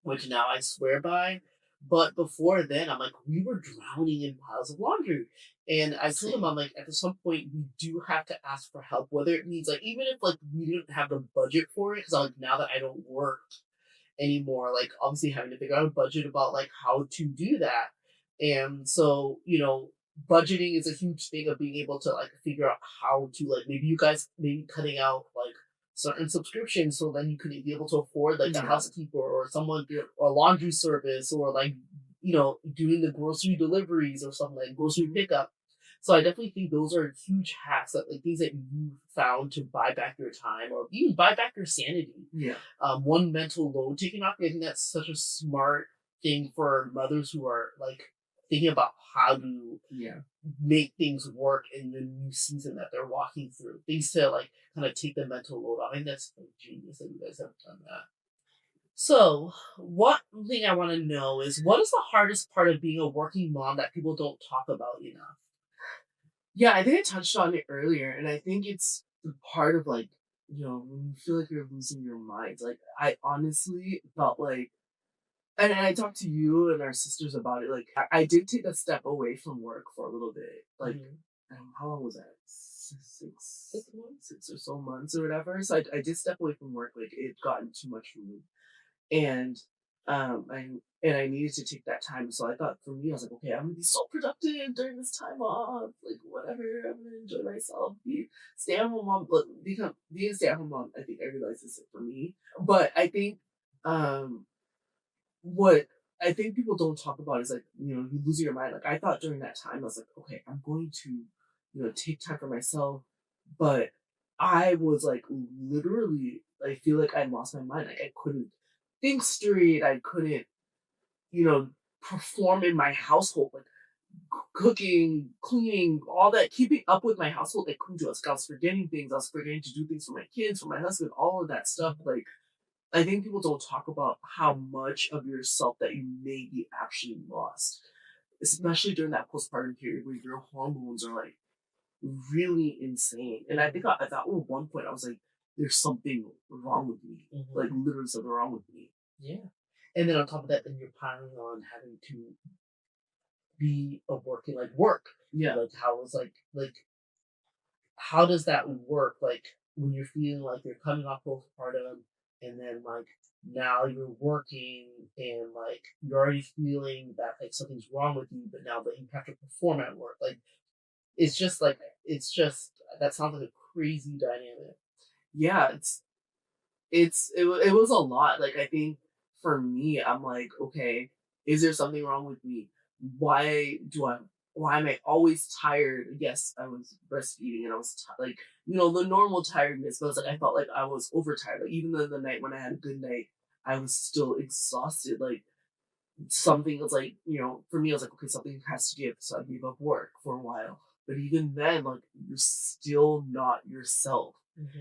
which now I swear by. But before then, I'm like, we were drowning in piles of laundry. And I told him, I'm like, at some point, we do have to ask for help, whether it means like, even if like we didn't have the budget for it, because I'm like, now that I don't work anymore, like obviously having to figure out a budget about like how to do that. And so, budgeting is a huge thing of being able to like figure out how to like maybe you guys maybe cutting out like certain subscriptions so then you could be able to afford like a housekeeper or someone or a laundry service or like doing the grocery deliveries or something like grocery pickup. So I definitely think those are huge hacks, that like things that you found to buy back your time or even buy back your sanity. Yeah. One mental load taken off. I think that's such a smart thing for mothers who are like thinking about how to Yeah. make things work in the new season that they're walking through. Things to like kind of take the mental load off. I think that's like, genius that you guys have done that. So, one thing I want to know is what is the hardest part of being a working mom that people don't talk about enough? Yeah, I think I touched on it earlier, and I think it's the part of like, when you feel like you're losing your mind. Like, I honestly felt like, and I talked to you and our sisters about it. Like, I did take a step away from work for a little bit. Like, how long was that? Six months, 6 or so months or whatever. So I did step away from work. Like, it gotten too much for me, and I I needed to take that time. So I thought for me, I was like, okay, I'm gonna be so productive during this time off. Like whatever, I'm gonna enjoy myself. Be stay at home mom. Look, become being a stay at home mom. I think I realized is it for me. But I think um what I think people don't talk about is like you losing your mind. Like I thought during that time, I was like, okay, I'm going to take time for myself, but I was like literally, I feel like I lost my mind. Like I couldn't think straight. I couldn't, you know, perform in my household, like cooking, cleaning, all that, keeping up with my household. I couldn't do it. I was forgetting things. I was forgetting to do things for my kids, for my husband, all of that stuff. Like I think people don't talk about how much of yourself that you maybe actually lost, especially during that postpartum period where your hormones are like really insane. And I think I thought at one point I was like, there's something wrong with me. Like literally something wrong with me. Yeah. And then on top of that, then you're piling on having to be a working like work. Yeah. Like how is like how does that work? Like when you're feeling like you're coming off postpartum and then like now you're working and like you're already feeling that like something's wrong with you, but now that you have to perform at work. Like it's just that sounds like a crazy dynamic. Yeah, it was a lot. Like I think for me, I'm like, okay, is there something wrong with me? Why do I? Why am I always tired? Yes, I was breastfeeding and I was like, the normal tiredness, but it was like I felt like I was overtired. Like even the night when I had a good night, I was still exhausted. Like something was like, for me, I was like, okay, something has to give. So I gave up work for a while. But even then, like, you're still not yourself.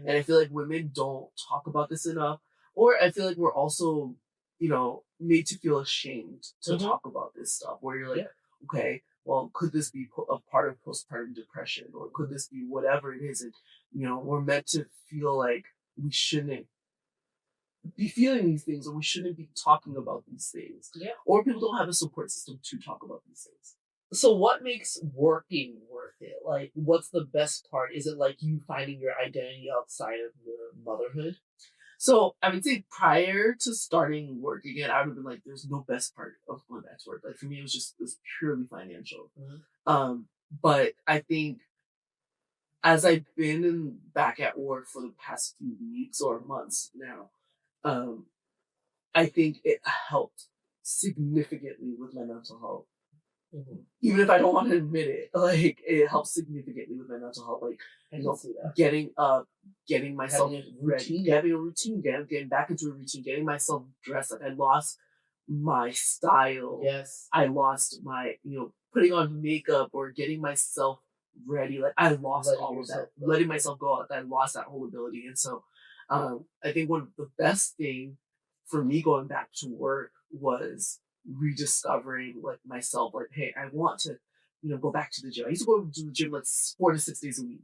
And I feel like women don't talk about this enough. Or I feel like we're also, made to feel ashamed to talk about this stuff where you're like, okay, well, could this be a part of postpartum depression? Or could this be whatever it is? And, we're meant to feel like we shouldn't be feeling these things or we shouldn't be talking about these things. Yeah. Or people don't have a support system to talk about these things. So what makes working worth it? Like what's the best part? Is it like you finding your identity outside of your motherhood? So I would say prior to starting work again, I would have been like, there's no best part of going back to work. Like for me, it was purely financial. But I think as I've been back at work for the past few weeks or months now, um, I think it helped significantly with my mental health. Even if I don't want to admit it, like it helps significantly with my mental health. Like getting up, getting myself ready, having a routine, getting back into a routine, getting myself dressed. Like I lost my style. Yes. I lost my, putting on makeup or getting myself ready. Like I lost all of that. Letting myself go out. I lost that whole ability. And so I think one of the best thing for me going back to work was rediscovering like myself. Like, hey, I want to, go back to the gym. I used to go to the gym like 4 to 6 days a week.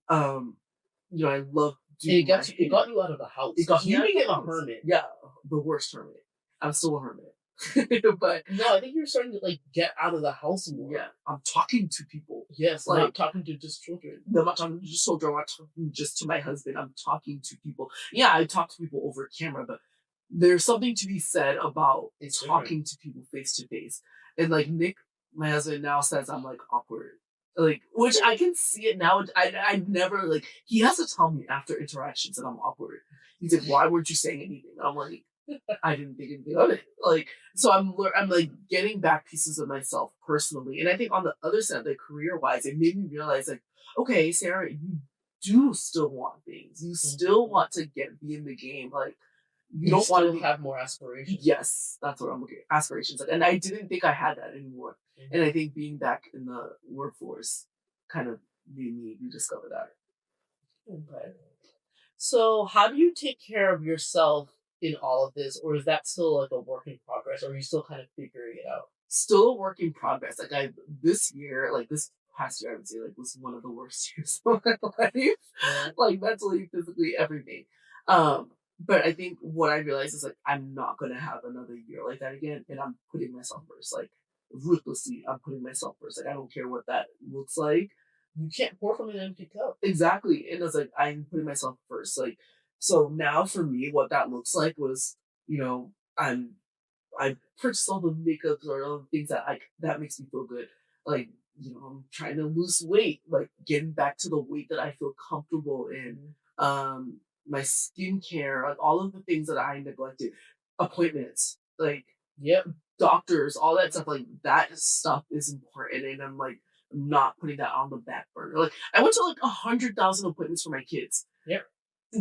I love doing it got you out of the house. It got me you became a hermit. Yeah, the worst hermit. I'm still a hermit. But no, I think you're starting to like get out of the house more. Yeah, I'm talking to people. Yes, like not talking to just children. I'm not talking to just children. I'm not talking just to my husband. I'm talking to people. Yeah, I talk to people over camera, but there's something to be said about talking to people face to face. And like Nick, my husband, now says I'm like awkward. Like, which I can see it now. I never like he has to tell me after interactions that I'm awkward. He's like, why weren't you saying anything? I'm like, I didn't think anything of it. Like, so I'm like getting back pieces of myself personally. And I think on the other side, like career wise, it made me realize like, okay, Sarah, you do still want things. You still want to be in the game. Like you don't want to have more aspirations. Yes, that's what I'm looking at. Aspirations. Like, and I didn't think I had that anymore. And I think being back in the workforce kind of made me rediscover that. Okay. So, how do you take care of yourself in all of this, or is that still like a work in progress, or are you still kind of figuring it out? Still a work in progress. Like this year, like this past year, I would say like was one of the worst years of my life. Yeah. Like mentally, physically, everything. But I think what I realized is like I'm not gonna have another year like that again, and I'm putting myself first. Like ruthlessly, I'm putting myself first. Like I don't care what that looks like. You can't pour from an empty cup. Exactly. And it's like I'm putting myself first. Like so now for me, what that looks like was, you know, I purchased all the makeups or all the things that that makes me feel good. Like, I'm trying to lose weight, like getting back to the weight that I feel comfortable in. My skincare, like all of the things that I neglected. Appointments, like Yep. doctors, all that stuff, like that stuff is important. And I'm like, I'm not putting that on the back burner. Like I went to like 100,000 appointments for my kids. Yep.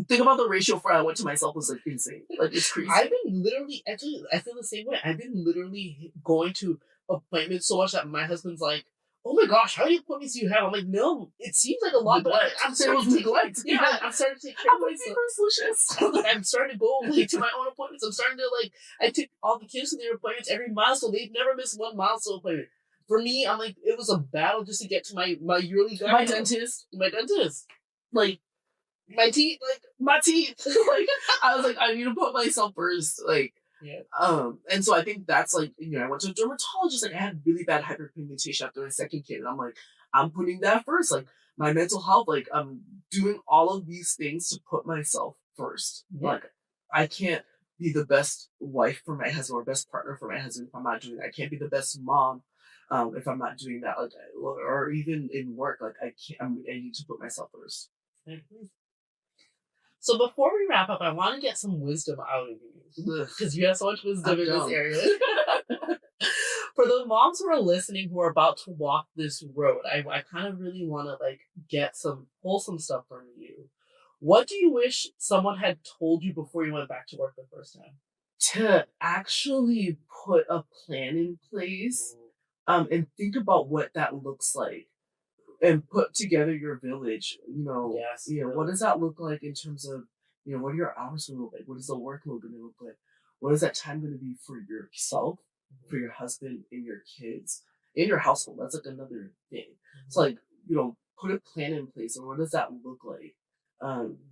Think about the ratio for I went to myself was like insane. Like it's crazy. I've been literally actually I feel the same way. I've been literally going to appointments so much that my husband's like, "Oh my gosh, how many appointments do you have?" I'm like, "No, it seems like a lot, but I'm starting to neglect. yeah, I'm starting to take care I'm of like myself. Lucius. Like, I'm starting to go like to my own appointments. I'm starting to like I took all the kids to their appointments every milestone. They've never missed one milestone appointment. For me, I'm like it was a battle just to get to my yearly guy. My dentist. My dentist. Like My teeth, like my teeth. Like I was like, I need to put myself first. Like yeah. And so I think that's like, I went to a dermatologist, like I had really bad hyperpigmentation after my second kid. And I'm like, I'm putting that first. Like my mental health, like I'm doing all of these things to put myself first. Yeah. Like I can't be the best wife for my husband or best partner for my husband if I'm not doing that. I can't be the best mom if I'm not doing that. Like or even in work, like I can't. I need to put myself 1st. Mhm. So before we wrap up, I want to get some wisdom out of you because you have so much wisdom in this area. For the moms who are listening who are about to walk this road, I kind of really want to like get some wholesome stuff from you. What do you wish someone had told you before you went back to work the first time? To actually put a plan in place, and think about what that looks like, and put together your village. Yes, What does that look like in terms of, what are your hours going to look like? What is the workload going to look like? What is that time going to be for yourself, for your husband, and your kids, in your household? That's like another thing. It's like, put a plan in place, and what does that look like?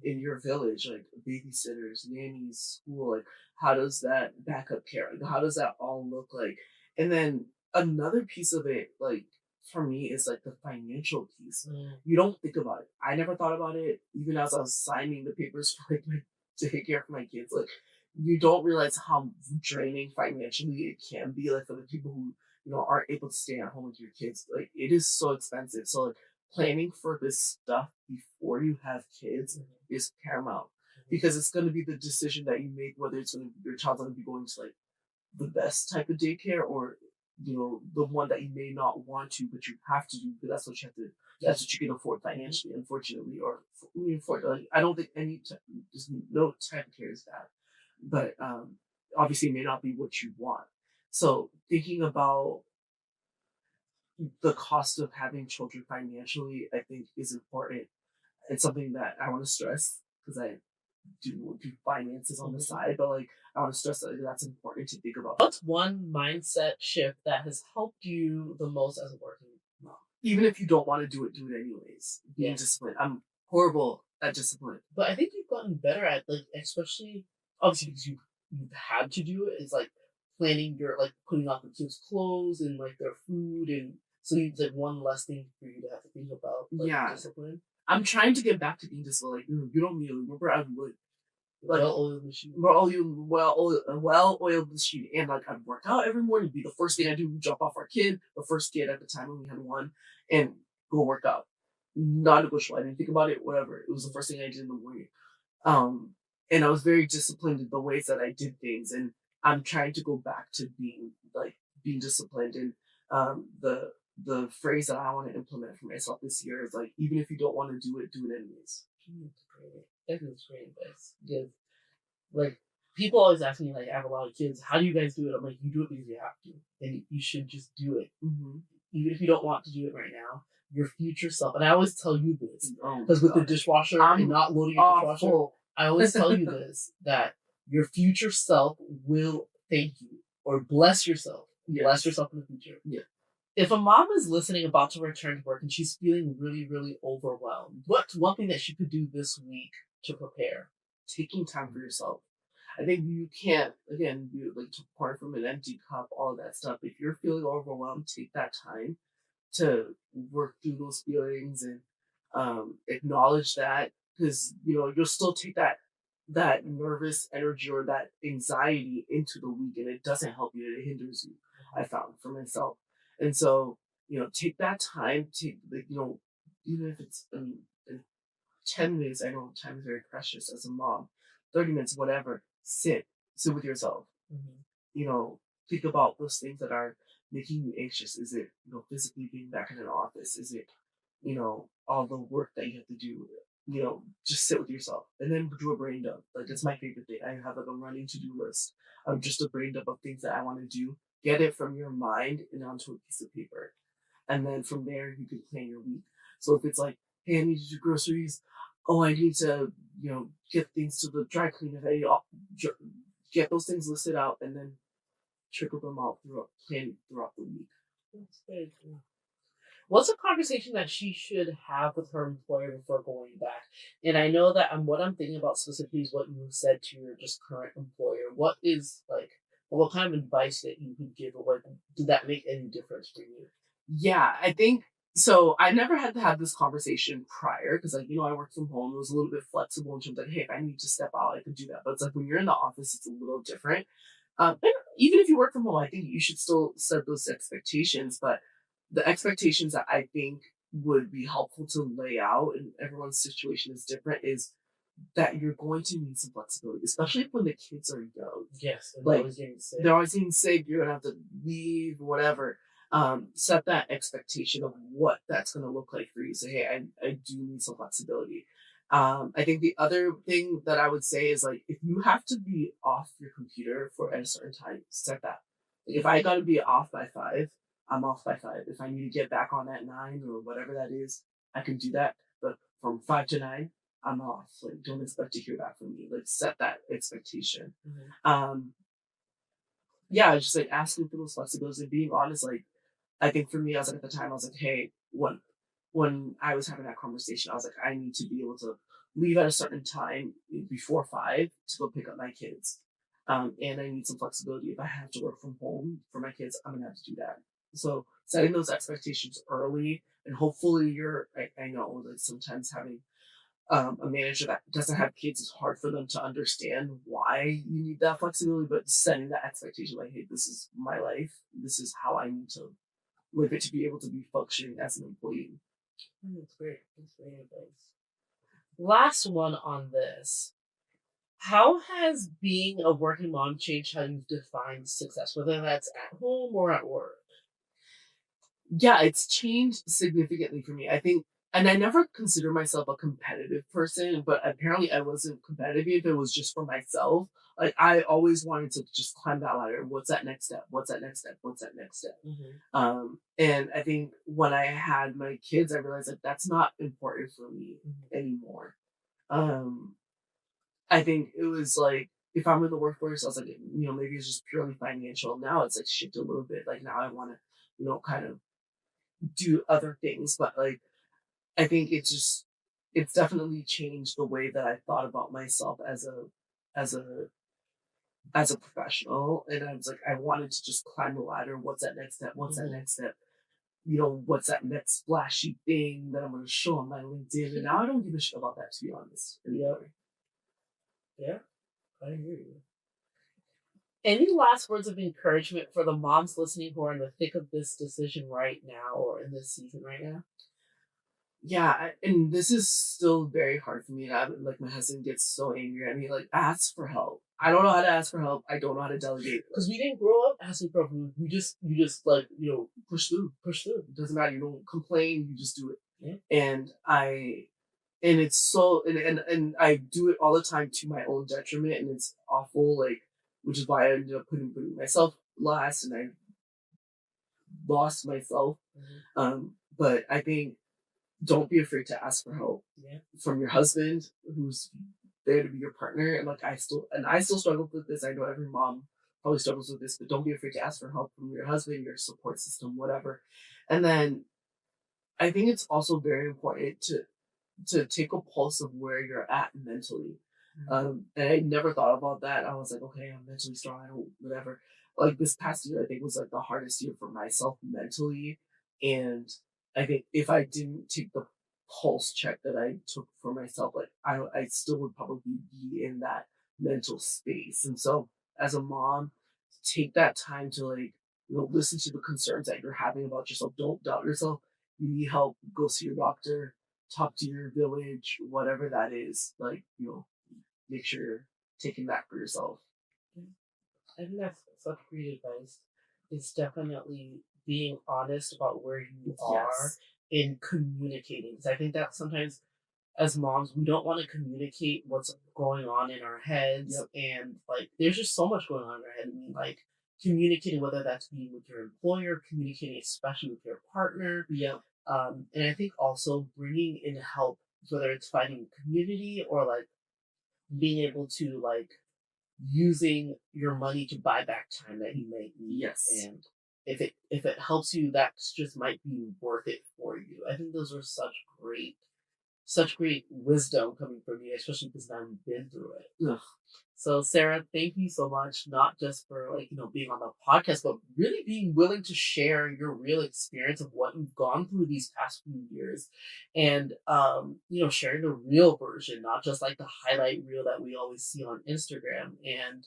In your village, like babysitters, nannies, school, like how does that backup care? Like, how does that all look like? And then another piece of it, like for me, is like the financial piece. You don't think about it. I never thought about it, even as I was signing the papers for like to take care of my kids. Like you don't realize how draining financially it can be. Like for the people who aren't able to stay at home with your kids, like it is so expensive. So like planning for this stuff before you have kids is paramount because it's going to be the decision that you make whether it's going to your child's going to be going to like the best type of daycare or the one that you may not want to but you have to do because that's what you can afford financially, unfortunately, or like, I don't think there's no type of care is bad, but obviously it may not be what you want. So thinking about the cost of having children financially, I think, is important. It's something that I want to stress because I do finances on the side, but like I want to stress that that's important to think about. What's one mindset shift that has helped you the most as a working mom? Even if you don't want to do it anyways. Being disciplined. I'm horrible at discipline. But I think you've gotten better at like, especially obviously because you've had to do it. Is like planning your like putting out the kids' clothes and like their food, and so it's like one less thing for you to have to think about. Like, discipline. I'm trying to get back to being disciplined. Like you don't need remember I would like well-oiled machine. Well-oiled machine, and like I'd work out every morning. Be the first thing I do, drop off our kid, the first kid at the time when we had one, and go work out. Non-negotiable. I didn't think about it. Whatever. It was the first thing I did in the morning. And I was very disciplined in the ways that I did things, and I'm trying to go back to being disciplined. And the phrase that I want to implement for myself this year is like, even if you don't want to do it anyways. That is great advice. Because like people always ask me, like, I have a lot of kids, how do you guys do it? I'm like, you do it because you have to. And you should just do it. Mm-hmm. Even if you don't want to do it right now, your future self. And I always tell you this, Oh, because with the dishwasher and not loading your dishwasher, I always tell you this, that your future self will thank you or bless yourself. Yes. Bless yourself in the future. Yeah. If a mom is listening about to return to work and she's feeling really, really overwhelmed, what's one thing that she could do this week to prepare? Taking time for yourself. I think you can't, again, you like to pour from an empty cup, all of that stuff. If you're feeling overwhelmed, take that time to work through those feelings and acknowledge that, because you'll still take that nervous energy or that anxiety into the week, and it doesn't help you. It hinders you. I found for myself, and so take that time to even if it's 10 minutes. I know time is very precious as a mom. 30 minutes, whatever. Sit with yourself. Think about those things that are making you anxious. Is it physically being back in an office? Is it all the work that you have to do? Just sit with yourself and then do a brain dump. Like, it's my favorite thing. I have like a running to-do list of just a brain dump of things that I want to do. Get it from your mind and onto a piece of paper, and then from there you can plan your week. So if it's like, hey, I need to do groceries. Oh, I need to get things to the dry cleaner. Get those things listed out and then trickle them out throughout the week. That's very cool. What's a conversation that she should have with her employer before going back? And I know that what I'm thinking about specifically is what you said to your just current employer. What kind of advice that you could give, or did that make any difference for you? Yeah, I think so. I never had to have this conversation prior because, I worked from home. It was a little bit flexible in terms of, hey, if I need to step out, I could do that. But it's like when you're in the office, it's a little different. And even if you work from home, I think you should still set those expectations. But the expectations that I think would be helpful to lay out, and everyone's situation is different, is that you're going to need some flexibility, especially when the kids are young. Yes, they're always getting sick. You're gonna have to leave, whatever. Set that expectation of what that's gonna look like for you. Say, hey, I do need some flexibility. I think the other thing that I would say is, like, if you have to be off your computer for at a certain time, set that. If I gotta be off by 5, I'm off by 5. If I need to get back on at 9 or whatever that is, I can do that. But from 5 to 9, I'm off. Like, don't expect to hear back from me. Like, set that expectation. Yeah, just like asking for those flexibilities and being honest. Like, I think for me, I was like, at the time, I was like, hey, when I was having that conversation, I was like, I need to be able to leave at a certain time before 5 to go pick up my kids. And I need some flexibility. If I have to work from home for my kids, I'm gonna have to do that. So setting those expectations early, and hopefully I know that sometimes having a manager that doesn't have kids, is hard for them to understand why you need that flexibility, but setting that expectation, like, hey, this is my life. This is how I need to live it to be able to be functioning as an employee. That's great. That's great advice. Last one on this. How has being a working mom changed how you define success, whether that's at home or at work? Yeah, it's changed significantly for me. I think, and I never considered myself a competitive person, but apparently I wasn't competitive if it was just for myself. Like, I always wanted to just climb that ladder. What's that next step? What's that next step? What's that next step? And I think when I had my kids, I realized that that's not important for me anymore. I think it was like, if I'm in the workforce, I was like, maybe it's just purely financial. Now it's like shifted a little bit. Like, now I want to, kind of do other things. But like, I think it's definitely changed the way that I thought about myself as a professional. And I was like, I wanted to just climb the ladder. What's that next step? What's that next step? What's that next splashy thing that I'm going to show on my LinkedIn? And now I don't give a shit about that, to be honest. Yeah, I hear you. Any last words of encouragement for the moms listening who are in the thick of this decision right now, or in this season right now? Yeah, and this is still very hard for me. And like, my husband gets so angry at me. Like, ask for help. I don't know how to ask for help. I don't know how to delegate. Because we didn't grow up asking for help. You just like, push through. It doesn't matter. You don't complain. You just do it. Yeah. And and it's so and I do it all the time to my own detriment, and it's awful. Like, which is why I ended up putting myself last, and I lost myself. But I think don't be afraid to ask for help from your husband, who's there to be your partner. And like I still struggle with this. I know every mom probably struggles with this, but don't be afraid to ask for help from your husband, your support system, whatever. And then I think it's also very important to take a pulse of where you're at mentally. And I never thought about that. I was like, okay, I'm mentally strong. I don't, whatever. Like this past year, I think was like the hardest year for myself mentally. And I think if I didn't take the pulse check that I took for myself, like I still would probably be in that mental space. And so as a mom, take that time to like, listen to the concerns that you're having about yourself. Don't doubt yourself. You need help, go see your doctor, talk to your village, whatever that is. Like, make sure you're taking that for yourself. I think that's such great advice. It's definitely being honest about where you are in communicating. Because I think that sometimes as moms, we don't want to communicate what's going on in our heads. And like, there's just so much going on in our head. I mean, like, communicating, whether that's being with your employer, communicating especially with your partner. And I think also bringing in help, whether it's finding community or like being able to like using your money to buy back time that you may need. And if it helps you, that just might be worth it for you. I think those are such great wisdom coming from you, especially because I've been through it. Ugh. So Sarah, thank you so much, not just for like, being on the podcast, but really being willing to share your real experience of what you've gone through these past few years. And sharing the real version, not just like the highlight reel that we always see on Instagram. And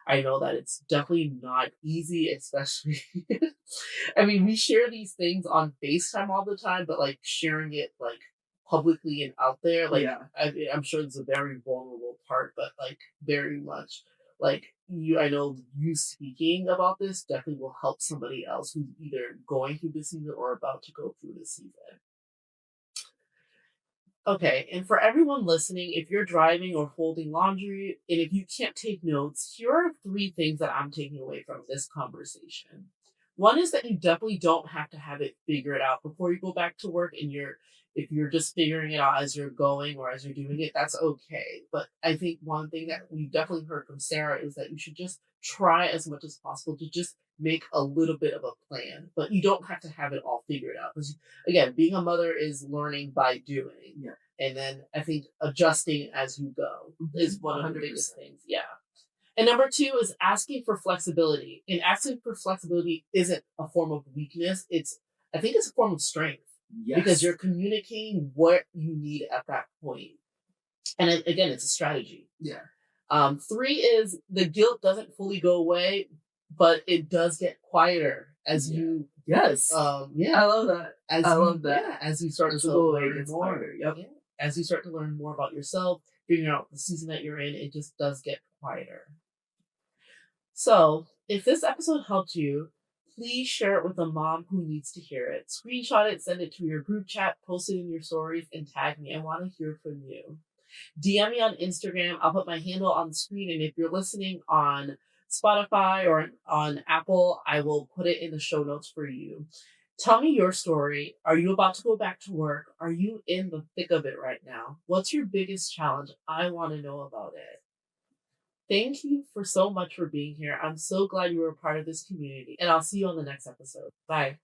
I know that it's definitely not easy, especially I mean, we share these things on FaceTime all the time, but like sharing it like publicly and out there, like I'm sure it's a very vulnerable part, but like very much like I know you speaking about this definitely will help somebody else who's either going through this season or about to go through this season. Okay, and for everyone listening, if you're driving or folding laundry, and if you can't take notes, here are 3 things that I'm taking away from this conversation. One is that you definitely don't have to have it figured out before you go back to work, and if you're just figuring it out as you're going or as you're doing it, that's okay. But I think one thing that we've definitely heard from Sarah is that you should just try as much as possible to just make a little bit of a plan, but you don't have to have it all figured out. Because again, being a mother is learning by doing. And then I think adjusting as you go is one of the biggest things. And number 2 is asking for flexibility. And asking for flexibility isn't a form of weakness. I think it's a form of strength. Because you're communicating what you need at that point. And again, it's a strategy. 3 is the guilt doesn't fully go away, but it does get quieter as you. I love that. As you start to learn more. As you start to learn more about yourself, figuring out the season that you're in, it just does get quieter. So, if this episode helped you, please share it with a mom who needs to hear it. Screenshot it, send it to your group chat, post it in your stories, and tag me. I want to hear from you. DM me on Instagram. I'll put my handle on the screen. And if you're listening on Spotify or on Apple, I will put it in the show notes for you. Tell me your story. Are you about to go back to work? Are you in the thick of it right now? What's your biggest challenge? I want to know about it. Thank you so much for being here. I'm so glad you were a part of this community, and I'll see you on the next episode. Bye.